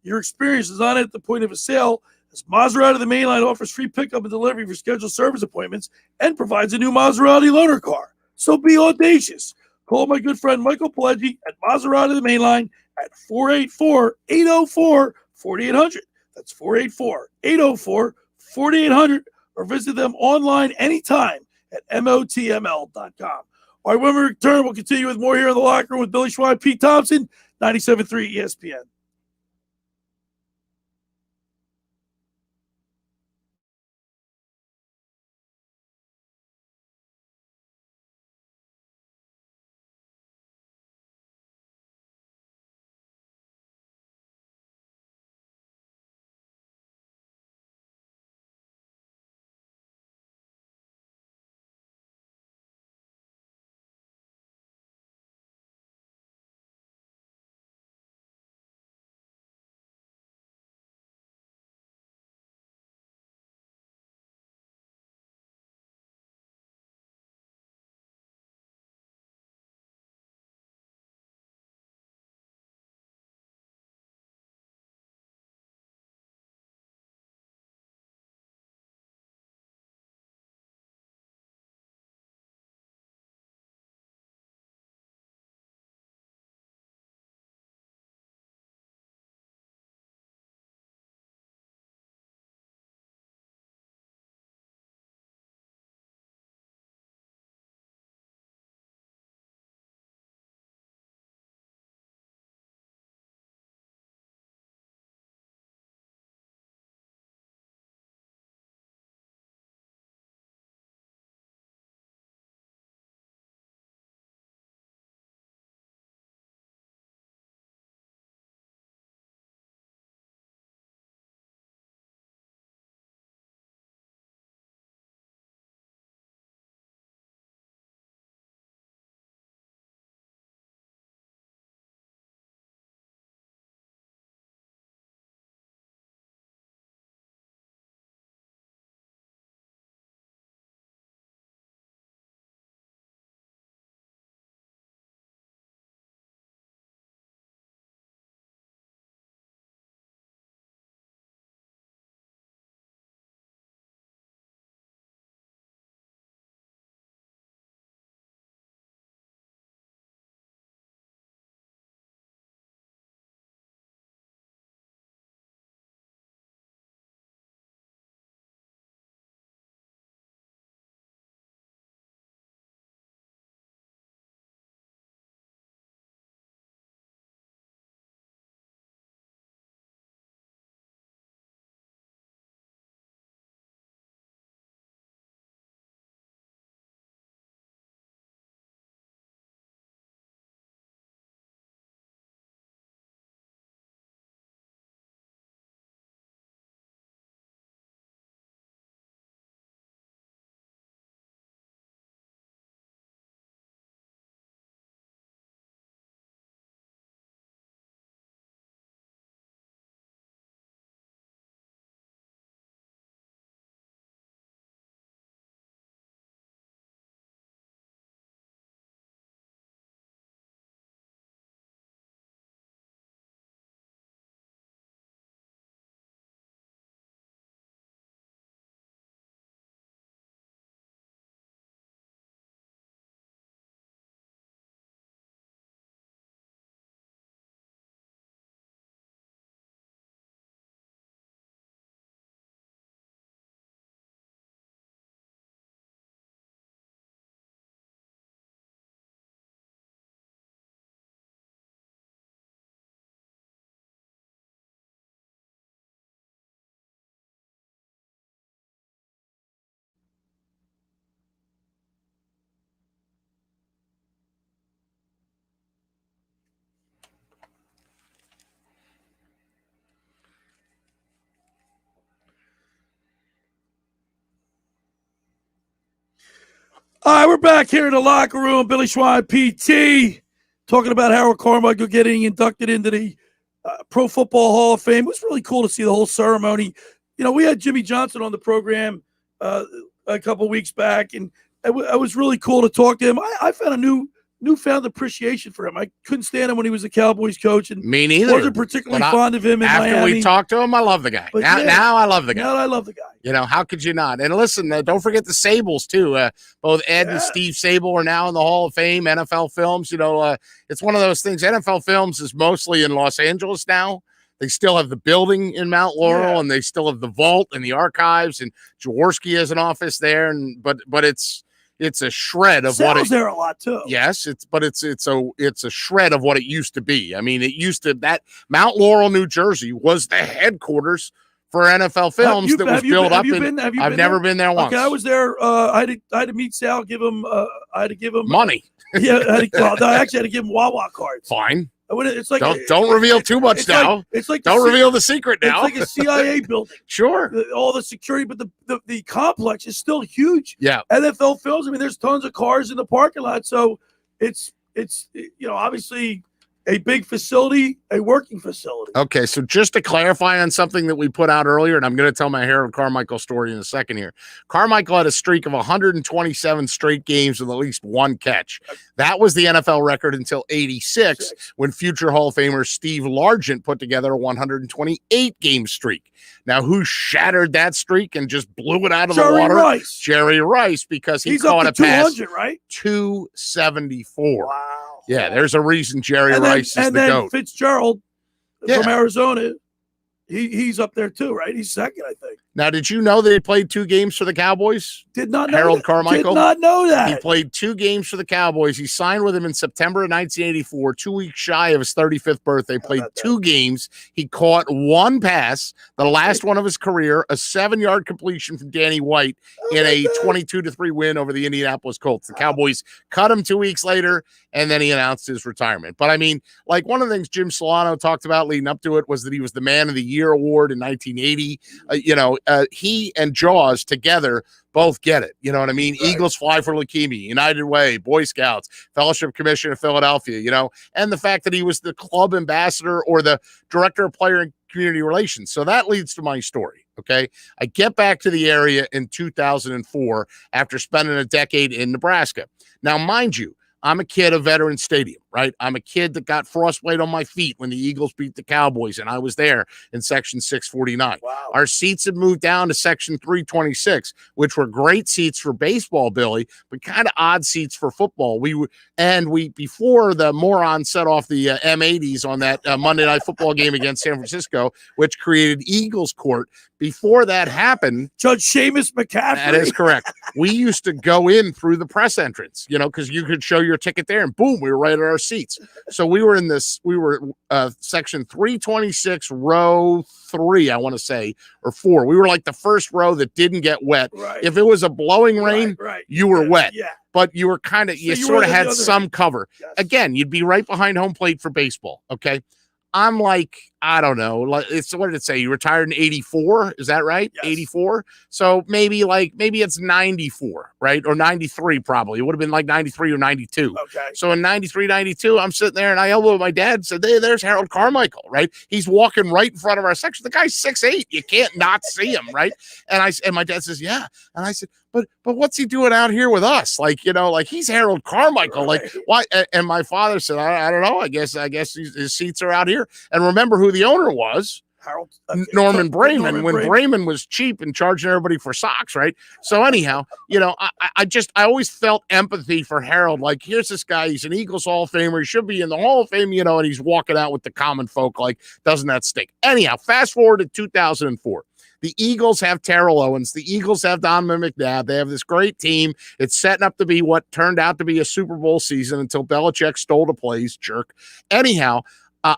Your experience is not at the point of a sale, as Maserati the Mainline offers free pickup and delivery for scheduled service appointments and provides a new Maserati loaner car. So be audacious. Call my good friend Michael Pileggi at Maserati the Mainline at 484-804-4800. That's 484-804-4800, or visit them online anytime at motml.com. All right, when we return, we'll continue with more here in the locker room with Billy Schweim, Pete Thompson, 97.3 ESPN. All right, we're back here in the locker room. Billy Schweim, PT, talking about Howard Carmichael getting inducted into the Pro Football Hall of Fame. It was really cool to see the whole ceremony. You know, we had Jimmy Johnson on the program a couple weeks back, and it was really cool to talk to him. I found a new newfound appreciation for him. I couldn't stand him when he was a Cowboys coach, and Me neither. wasn't particularly fond of him in after Miami. we talked to him, I love the guy. But Now I love the guy. Now I love the guy. You know, how could you not? And listen, don't forget the Sables, too. Both Ed and Steve Sable are now in the Hall of Fame, NFL Films. You know, it's one of those things. NFL Films is mostly in Los Angeles now. They still have the building in Mount Laurel, and they still have the vault and the archives, and Jaworski has an office there. And but it's a shred of what it's there a lot too. Yes, it's a shred of what it used to be. I mean, it used to that Mount Laurel, New Jersey was the headquarters for NFL Films that was built up. I've never been there once. Okay, I was there. I had to meet Sal. I had to give him money. Yeah, I actually had to give him Wawa cards. Fine. It's like don't reveal too much now. It's like don't reveal the secret now. It's like a CIA building. Sure. All the security, but the complex is still huge. Yeah. NFL Films. I mean, there's tons of cars in the parking lot, so it's obviously a big facility, a working facility. Okay, so just to clarify on something that we put out earlier, and I'm going to tell my Harold Carmichael story in a second here. Carmichael had a streak of 127 straight games with at least one catch. That was the NFL record until 86, when future Hall of Famer Steve Largent put together a 128-game streak. Now, who shattered that streak and just blew it out of the water? Rice. Jerry Rice, because He's caught up to a pass 200, right? 274. Wow. Yeah, there's a reason Jerry Rice is the GOAT. Fitzgerald from Arizona, he's up there too, right? He's second, I think. Now, did you know that he played 2 games for the Cowboys? Did not know Harold that. Carmichael? Did not know that. He played 2 games for the Cowboys. He signed with him in September of 1984, 2 weeks shy of his 35th birthday. Played 2 games. He caught 1 pass, the last one of his career, a 7-yard completion from Danny White in a 22-3 win over the Indianapolis Colts. The Cowboys cut him 2 weeks later, and then he announced his retirement. But I mean, like, one of the things Jim Solano talked about leading up to it was that he was the Man of the Year award in 1980. He and Jaws together both get it. You know what I mean? Right. Eagles Fly for Leukemia, United Way, Boy Scouts, Fellowship Commission of Philadelphia, and the fact that he was the club ambassador or the director of player and community relations. So that leads to my story. Okay. I get back to the area in 2004 after spending a decade in Nebraska. Now, mind you, I'm a kid of Veterans Stadium, right? I'm a kid that got frostbite on my feet when the Eagles beat the Cowboys, and I was there in Section 649. Wow. Our seats have moved down to Section 326, which were great seats for baseball, Billy, but kind of odd seats for football. Before the moron set off the M80s on that Monday Night Football game against San Francisco, which created Eagles Court. Before that happened, Judge Seamus McCaffrey. That is correct. We used to go in through the press entrance, because you could show your ticket there, and boom, we were right at our seats. So we were section 326, row 3, I want to say, or 4. We were like the first row that didn't get wet. Right. If it was a blowing rain, you were wet. Yeah. But you were you sort of had some cover. Yes. Again, you'd be right behind home plate for baseball. Okay. I'm like, I don't know. What did it say? You retired in 84. Is that right? Yes. 84. So maybe it's 94, right? Or 93 probably. It would have been like 93 or 92. Okay. So in 93, 92, I'm sitting there and I elbowed my dad and said, hey, there's Harold Carmichael, right? He's walking right in front of our section. The guy's 6'8". You can't not see him, right? And my dad says, yeah. And I said, but what's he doing out here with us? Like, he's Harold Carmichael. Right. Like, why? And my father said, I don't know. I guess his seats are out here. And remember who the owner was? Harold Norman Brayman, when Brayman was cheap and charging everybody for socks, right? So anyhow, I always felt empathy for Harold. Like, here's this guy, he's an Eagles Hall of Famer, he should be in the Hall of Fame, and he's walking out with the common folk. Like, doesn't that stink? Anyhow, fast forward to 2004. The Eagles have Terrell Owens. The Eagles have Donovan McNabb. They have this great team. It's setting up to be what turned out to be a Super Bowl season until Belichick stole the plays, jerk. Anyhow,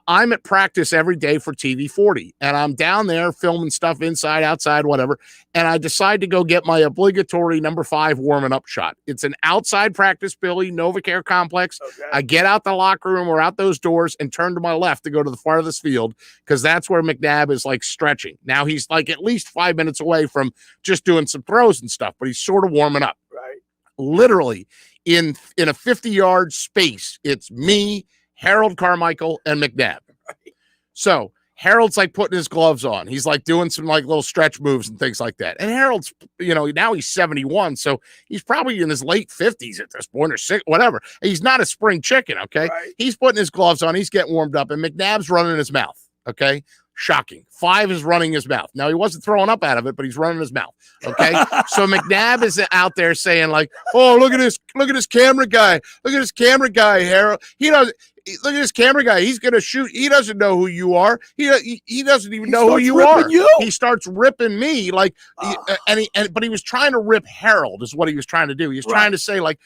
I'm at practice every day for TV 40, and I'm down there filming stuff inside, outside, whatever, and I decide to go get my obligatory number 5 warming up shot. It's an outside practice, Billy, NovaCare Complex. Okay. I get out the locker room or out those doors and turn to my left to go to the farthest field because that's where McNabb is, like, stretching. Now, he's, like, at least 5 minutes away from just doing some throws and stuff, but he's sort of warming up. Right. Literally, in a 50-yard space, it's me, Harold Carmichael, and McNabb. So Harold's like putting his gloves on. He's like doing some like little stretch moves and things like that. And Harold's, now he's 71, so he's probably in his late 50s at this point, or six, whatever. He's not a spring chicken, okay? Right. He's putting his gloves on. He's getting warmed up, and McNabb's running his mouth, okay? Shocking. 5 is running his mouth. Now, he wasn't throwing up out of it, but he's running his mouth, okay? So McNabb is out there saying like, oh, look at this camera guy. Look at this camera guy, Harold. Look at this camera guy. He's going to shoot. He doesn't know who you are. He doesn't even know who you are. He starts ripping me but he was trying to rip Harold is what he was trying to do. He was trying to say like,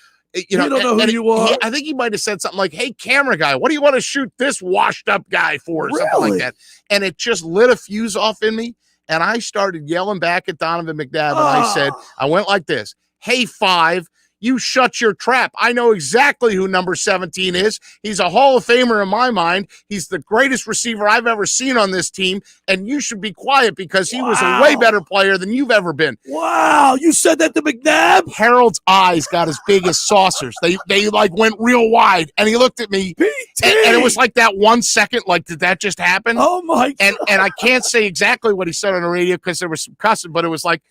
you don't know who you are. I think he might have said something like, hey, camera guy, what do you want to shoot this washed up guy for? Or something like that. And it just lit a fuse off in me. And I started yelling back at Donovan McNabb. And I went like this. Hey, 5. You shut your trap. I know exactly who number 17 is. He's a Hall of Famer in my mind. He's the greatest receiver I've ever seen on this team, and you should be quiet because he was a way better player than you've ever been. Wow, you said that to McNabb? Harold's eyes got as big as saucers. They like went real wide, and he looked at me, and it was like that 1 second, like, did that just happen? Oh, my God. And I can't say exactly what he said on the radio because there was some cussing, but it was like,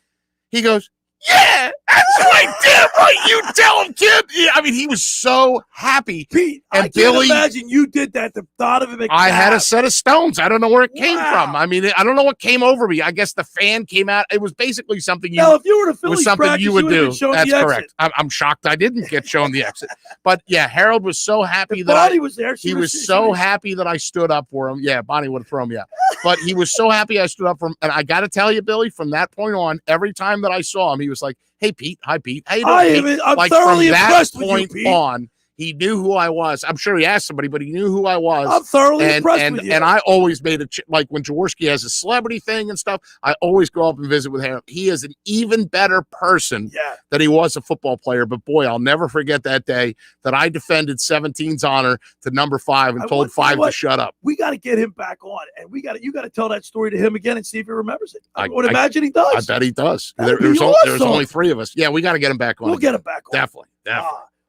he goes, yeah, that's right, damn right. You tell him, kid. Yeah, I mean, he was so happy. Pete, and I can't imagine you did that to Donovan McNabb. I had a set of stones. I don't know where it came from. I mean, I don't know what came over me. I guess the fan came out. It was basically something if you were to Phillies practice, you would do. That's correct. I'm shocked I didn't get shown the exit. But yeah, Harold was so happy that Bonnie was there. He was so happy that I stood up for him. Yeah, Bonnie would have thrown me out. But he was so happy I stood up for him. And I got to tell you, Billy, from that point on, every time that I saw him, he was like, hey, Pete. Hi, Pete. How you doing? I'm like, thoroughly from that impressed point with you, Pete. on, he knew who I was. I'm sure he asked somebody, but he knew who I was. I'm thoroughly impressed with you. And I always made like when Jaworski has a celebrity thing and stuff, I always go up and visit with him. He is an even better person than he was a football player. But boy, I'll never forget that day that I defended 17's honor to number 5 and told 5 to shut up. We got to get him back on, and you got to tell that story to him again and see if he remembers it. I would imagine he does. I bet he does. There's only 3 of us. Yeah, we got to get him back on. We'll get him back on. Definitely.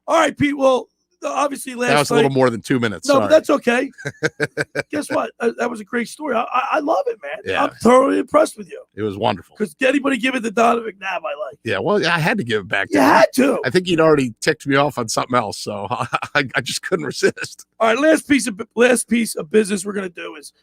All right, Pete. Well, obviously last that was a little more than 2 minutes. No, but that's okay. Guess what? That was a great story. I love it, man. Yeah. I'm thoroughly impressed with you. It was wonderful. Because anybody give it to Donovan McNabb, I like. Yeah, well, I had to give it back. You had to. I think he'd already ticked me off on something else, so I just couldn't resist. All right, last piece of business we're gonna do is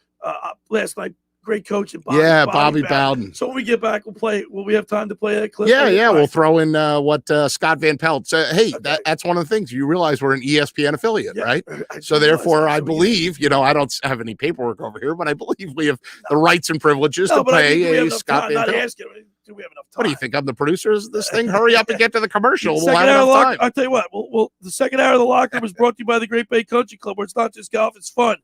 last night. Great coach and Bobby Bowden. So when we get back, we'll play. Will we have time to play that clip? Yeah. We'll throw in what Scott Van Pelt said. Hey, that's one of the things. You realize we're an ESPN affiliate, right? So therefore, I believe, I don't have any paperwork over here, but I believe we have the rights and privileges to pay Scott Van Pelt. Do we have enough time? What do you think? I'm the producer of this thing? Hurry up and get to the commercial. We'll have enough time. I'll tell you what. The second hour of the locker room is brought to you by the Great Bay Country Club, where it's not just golf, it's fun.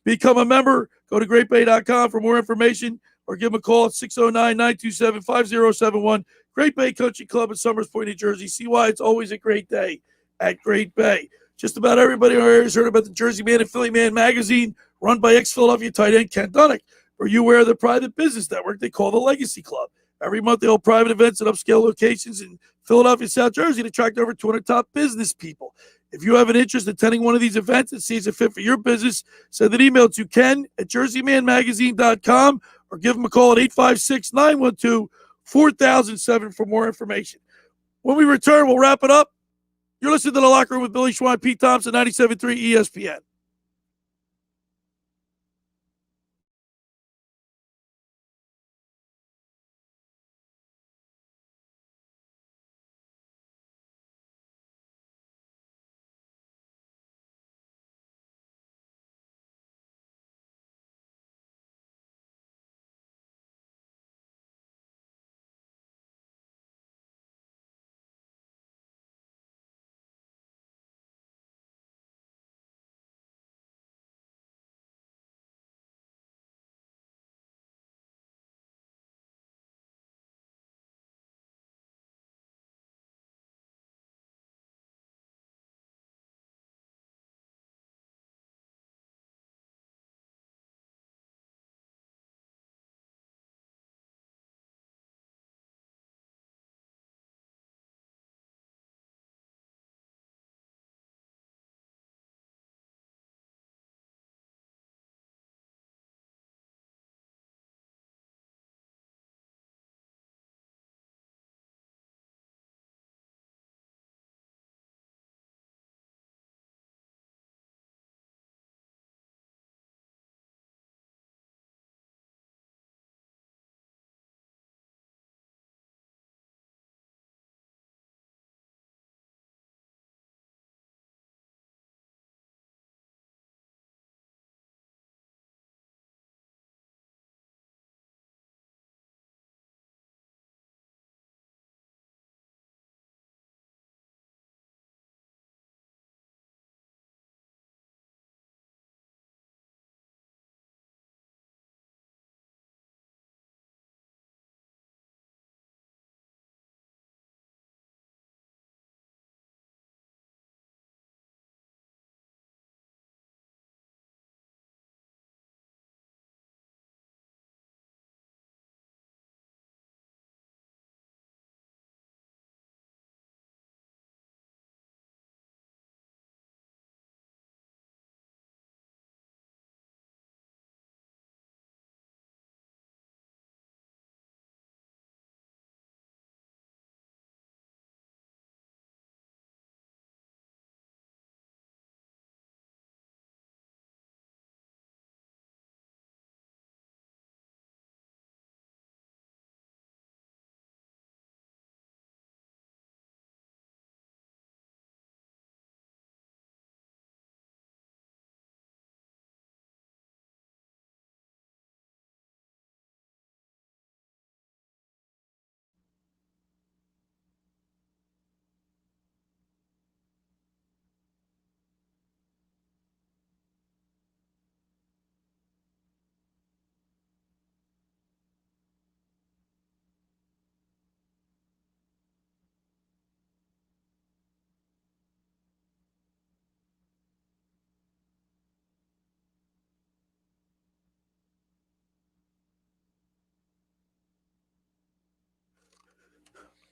Become a member. Go to greatbay.com for more information or give them a call at 609-927-5071. Great Bay Country Club in Summers Point, New Jersey. See why it's always a great day at Great Bay. Just about everybody in our area has heard about the Jersey Man and Philly Man magazine run by ex-Philadelphia tight end Ken Dunnick. Are you aware of the private business network they call the Legacy Club? Every month they hold private events at upscale locations in Philadelphia, South Jersey to attract over 200 top business people. If you have an interest in attending one of these events and sees a fit for your business, send an email to ken@jerseymanmagazine.com or give them a call at 856-912-4007 for more information. When we return, we'll wrap it up. You're listening to The Locker Room with Billy Schweim, Pete Thompson, 97.3 ESPN.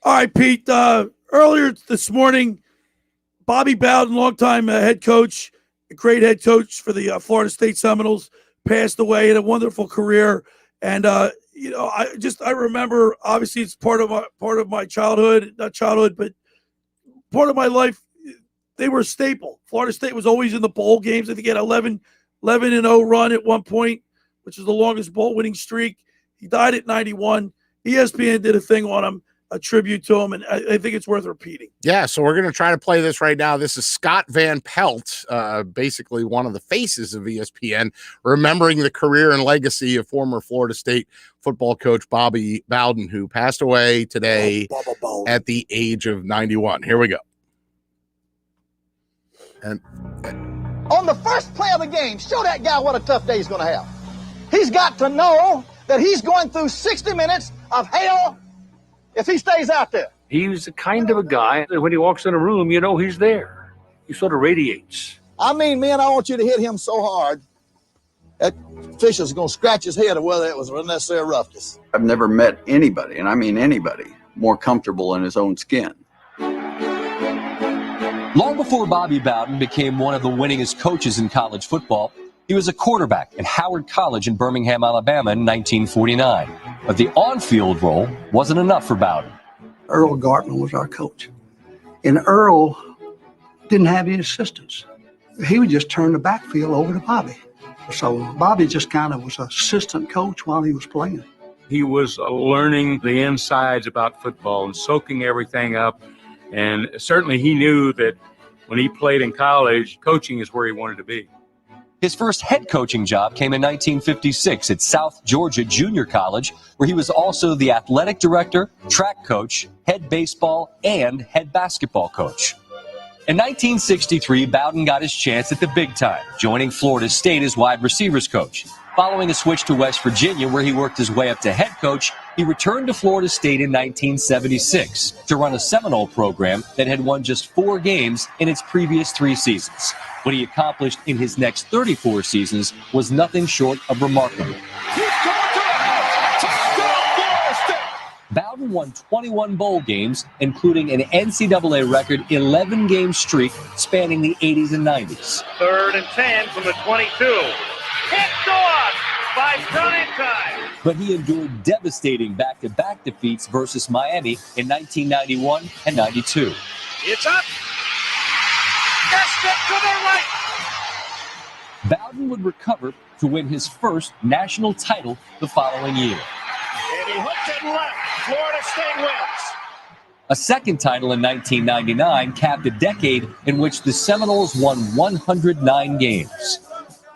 All right, Pete. Earlier this morning, Bobby Bowden, longtime head coach, a great head coach for the Florida State Seminoles, passed away. Had a wonderful career, and I remember. Obviously, it's part of my childhood, not childhood, but part of my life. They were a staple. Florida State was always in the bowl games. I think he had 11-0 run at one point, which is the longest bowl winning streak. He died at 91. ESPN did a thing on him, a tribute to him, and I think it's worth repeating. Yeah, so we're going to try to play this right now. This is Scott Van Pelt, basically one of the faces of ESPN, remembering the career and legacy of former Florida State football coach Bobby Bowden, who passed away today at the age of 91. Here we go. And on the first play of the game, show that guy what a tough day he's going to have. He's got to know that he's going through 60 minutes of hell if he stays out there. He's the kind of a guy that when he walks in a room, you know he's there. He sort of radiates. I mean, man, I want you to hit him so hard that Fisher's going to scratch his head or whether it was unnecessary roughness. I've never met anybody, and I mean anybody, more comfortable in his own skin. Long before Bobby Bowden became one of the winningest coaches in college football, he was a quarterback at Howard College in Birmingham, Alabama in 1949. But the on-field role wasn't enough for Bowden. Earl Gartman was our coach. And Earl didn't have any assistants. He would just turn the backfield over to Bobby. So Bobby just kind of was an assistant coach while he was playing. He was learning the insides about football and soaking everything up. And certainly he knew that when he played in college, coaching is where he wanted to be. His first head coaching job came in 1956 at South Georgia Junior College, where he was also the athletic director, track coach, head baseball, and head basketball coach. In 1963, Bowden got his chance at the big time, joining Florida State as wide receivers coach. Following a switch to West Virginia, where he worked his way up to head coach, he returned to Florida State in 1976 to run a Seminole program that had won just 4 games in its previous 3 seasons. What he accomplished in his next 34 seasons was nothing short of remarkable. Bowden won 21 bowl games, including an NCAA record 11-game streak spanning the 80s and 90s. 3rd and 10 from the 22. Picked off by time. But he endured devastating back-to-back defeats versus Miami in 1991 and 92. It's up. Just it to the right. Bowden would recover to win his first national title the following year. And he hooked it left. Florida State wins. A second title in 1999 capped a decade in which the Seminoles won 109 games.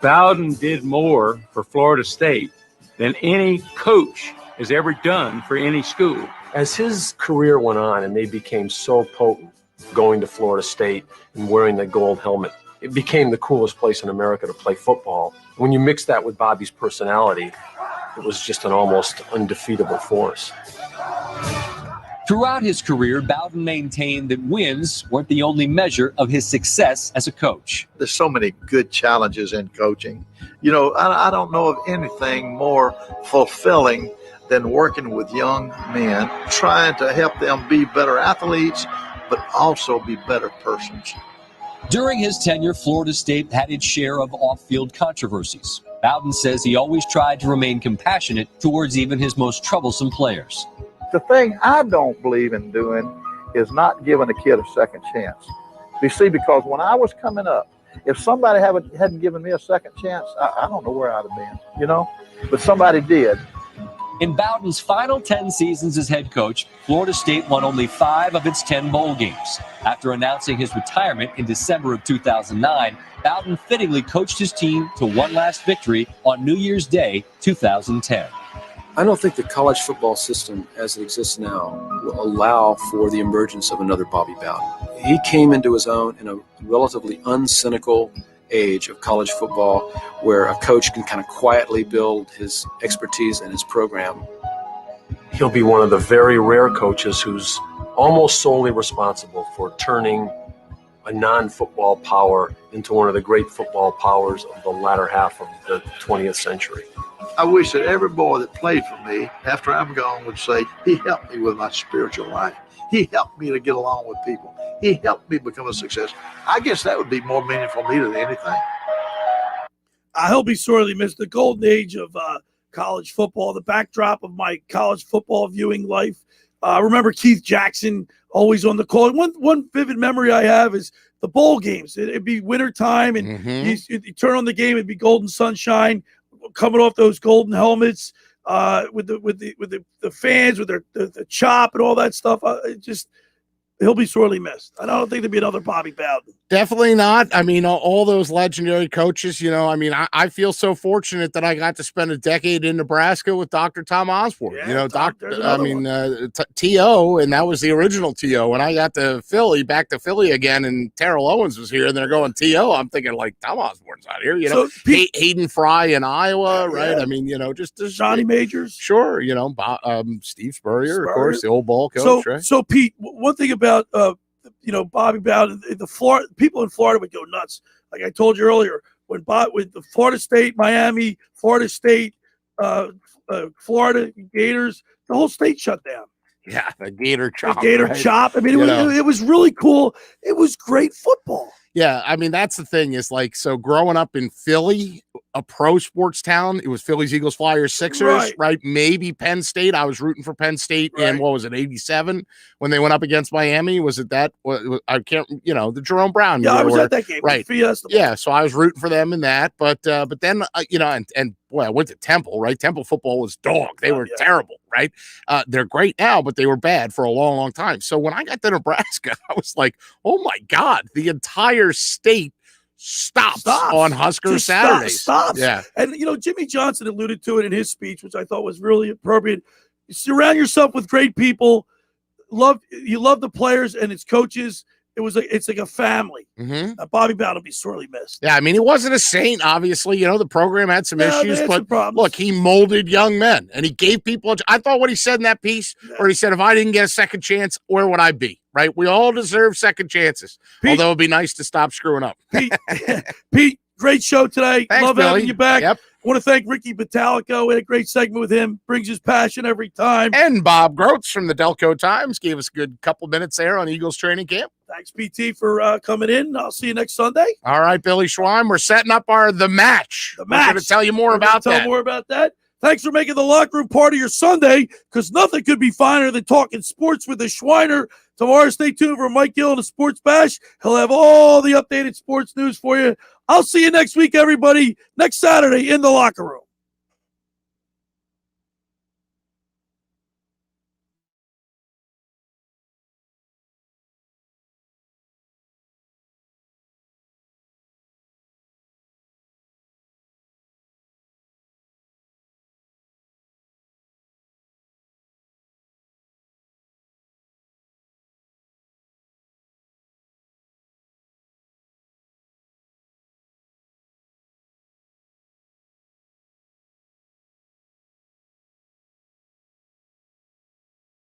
Bowden did more for Florida State than any coach has ever done for any school. As his career went on and they became so potent, going to Florida State and wearing the gold helmet, it became the coolest place in America to play football. When you mix that with Bobby's personality, it was just an almost undefeatable force. Throughout his career, Bowden maintained that wins weren't the only measure of his success as a coach. There's so many good challenges in coaching. You know, I don't know of anything more fulfilling than working with young men, trying to help them be better athletes, but also be better persons. During his tenure, Florida State had its share of off-field controversies. Bowden says he always tried to remain compassionate towards even his most troublesome players. The thing I don't believe in doing is not giving a kid a second chance. You see, because when I was coming up, if somebody hadn't given me a second chance, I don't know where I'd have been, you know, but somebody did. In Bowden's final 10 seasons as head coach, Florida State won only 5 of its 10 bowl games. After announcing his retirement in December of 2009, Bowden fittingly coached his team to one last victory on New Year's Day, 2010. I don't think the college football system as it exists now will allow for the emergence of another Bobby Bowden. He came into his own in a relatively uncynical age of college football where a coach can kind of quietly build his expertise and his program. He'll be one of the very rare coaches who's almost solely responsible for turning a non-football power into one of the great football powers of the latter half of the 20th century. I wish that every boy that played for me after I'm gone would say, he helped me with my spiritual life. He helped me to get along with people. He helped me become a success. I guess that would be more meaningful to me than anything. He'll be sorely missed. The golden age of college football, the backdrop of my college football viewing life. I remember Keith Jackson always on the call. One vivid memory I have is the bowl games. It'd be wintertime, and you turn on the game, it'd be golden sunshine coming off those golden helmets with the fans, with the chop and all that stuff. He'll be sorely missed. I don't think there'll be another Bobby Bowden. Definitely not. I mean, all those legendary coaches, I mean, I feel so fortunate that I got to spend a decade in Nebraska with Dr. Tom Osborne. Yeah, T.O., and that was the original T.O. When I got to back to Philly again, and Terrell Owens was here, and they're going T.O., I'm thinking, like, Tom Osborne's out here, So, Hayden Fry in Iowa, right? I mean, just Johnny Majors. Sure, Steve Spurrier, of course, the old ball coach, right? So, Pete, one thing about Bobby Bowden, the Florida people in Florida would go nuts. Like I told you earlier, with the Florida State, Miami, Florida State, Florida Gators, the whole state shut down. Yeah, the Gator chop. Chop. I mean, it was really cool. It was great football. Yeah, I mean, that's the thing is so growing up in Philly, a pro sports town, it was Phillies, Eagles, Flyers, Sixers, right? Maybe Penn State. I was rooting for Penn State in, what was it, 87 when they went up against Miami? Was it that? I can't, the Jerome Brown. Yeah, I was at that game. Right. Yeah, so I was rooting for them in that. But then, and boy, I went to Temple, right? Temple football was dog. They were terrible, right? They're great now, but they were bad for a long, long time. So when I got to Nebraska, I was like, oh my God, the entire state stops on Husker Saturdays. Stops. Yeah. And, Jimmy Johnson alluded to it in his speech, which I thought was really appropriate. You surround yourself with great people. You love the players and its coaches. It's like a family. Bobby Bowden will be sorely missed. Yeah, I mean, he wasn't a saint, obviously. The program had some issues, but look, he molded young men, and he gave people I thought what he said in that piece, where he said, if I didn't get a second chance, where would I be? Right? We all deserve second chances, although it'd be nice to stop screwing up. Pete, great show today. Thanks, Love Billy. having you back. Yep. I want to thank Ricky Bottalico. We had a great segment with him. Brings his passion every time. And Bob Groats from the Delco Times gave us a good couple minutes there on Eagles training camp. Thanks, PT, for coming in. I'll see you next Sunday. All right, Billy Schweim. We're setting up The Match. The Match. We're going to tell you more about that. Tell more about that. Thanks for making the locker room part of your Sunday, because nothing could be finer than talking sports with the Schweiner. Tomorrow, stay tuned for Mike Gill and the Sports Bash. He'll have all the updated sports news for you. I'll see you next week, everybody, next Saturday in the locker room.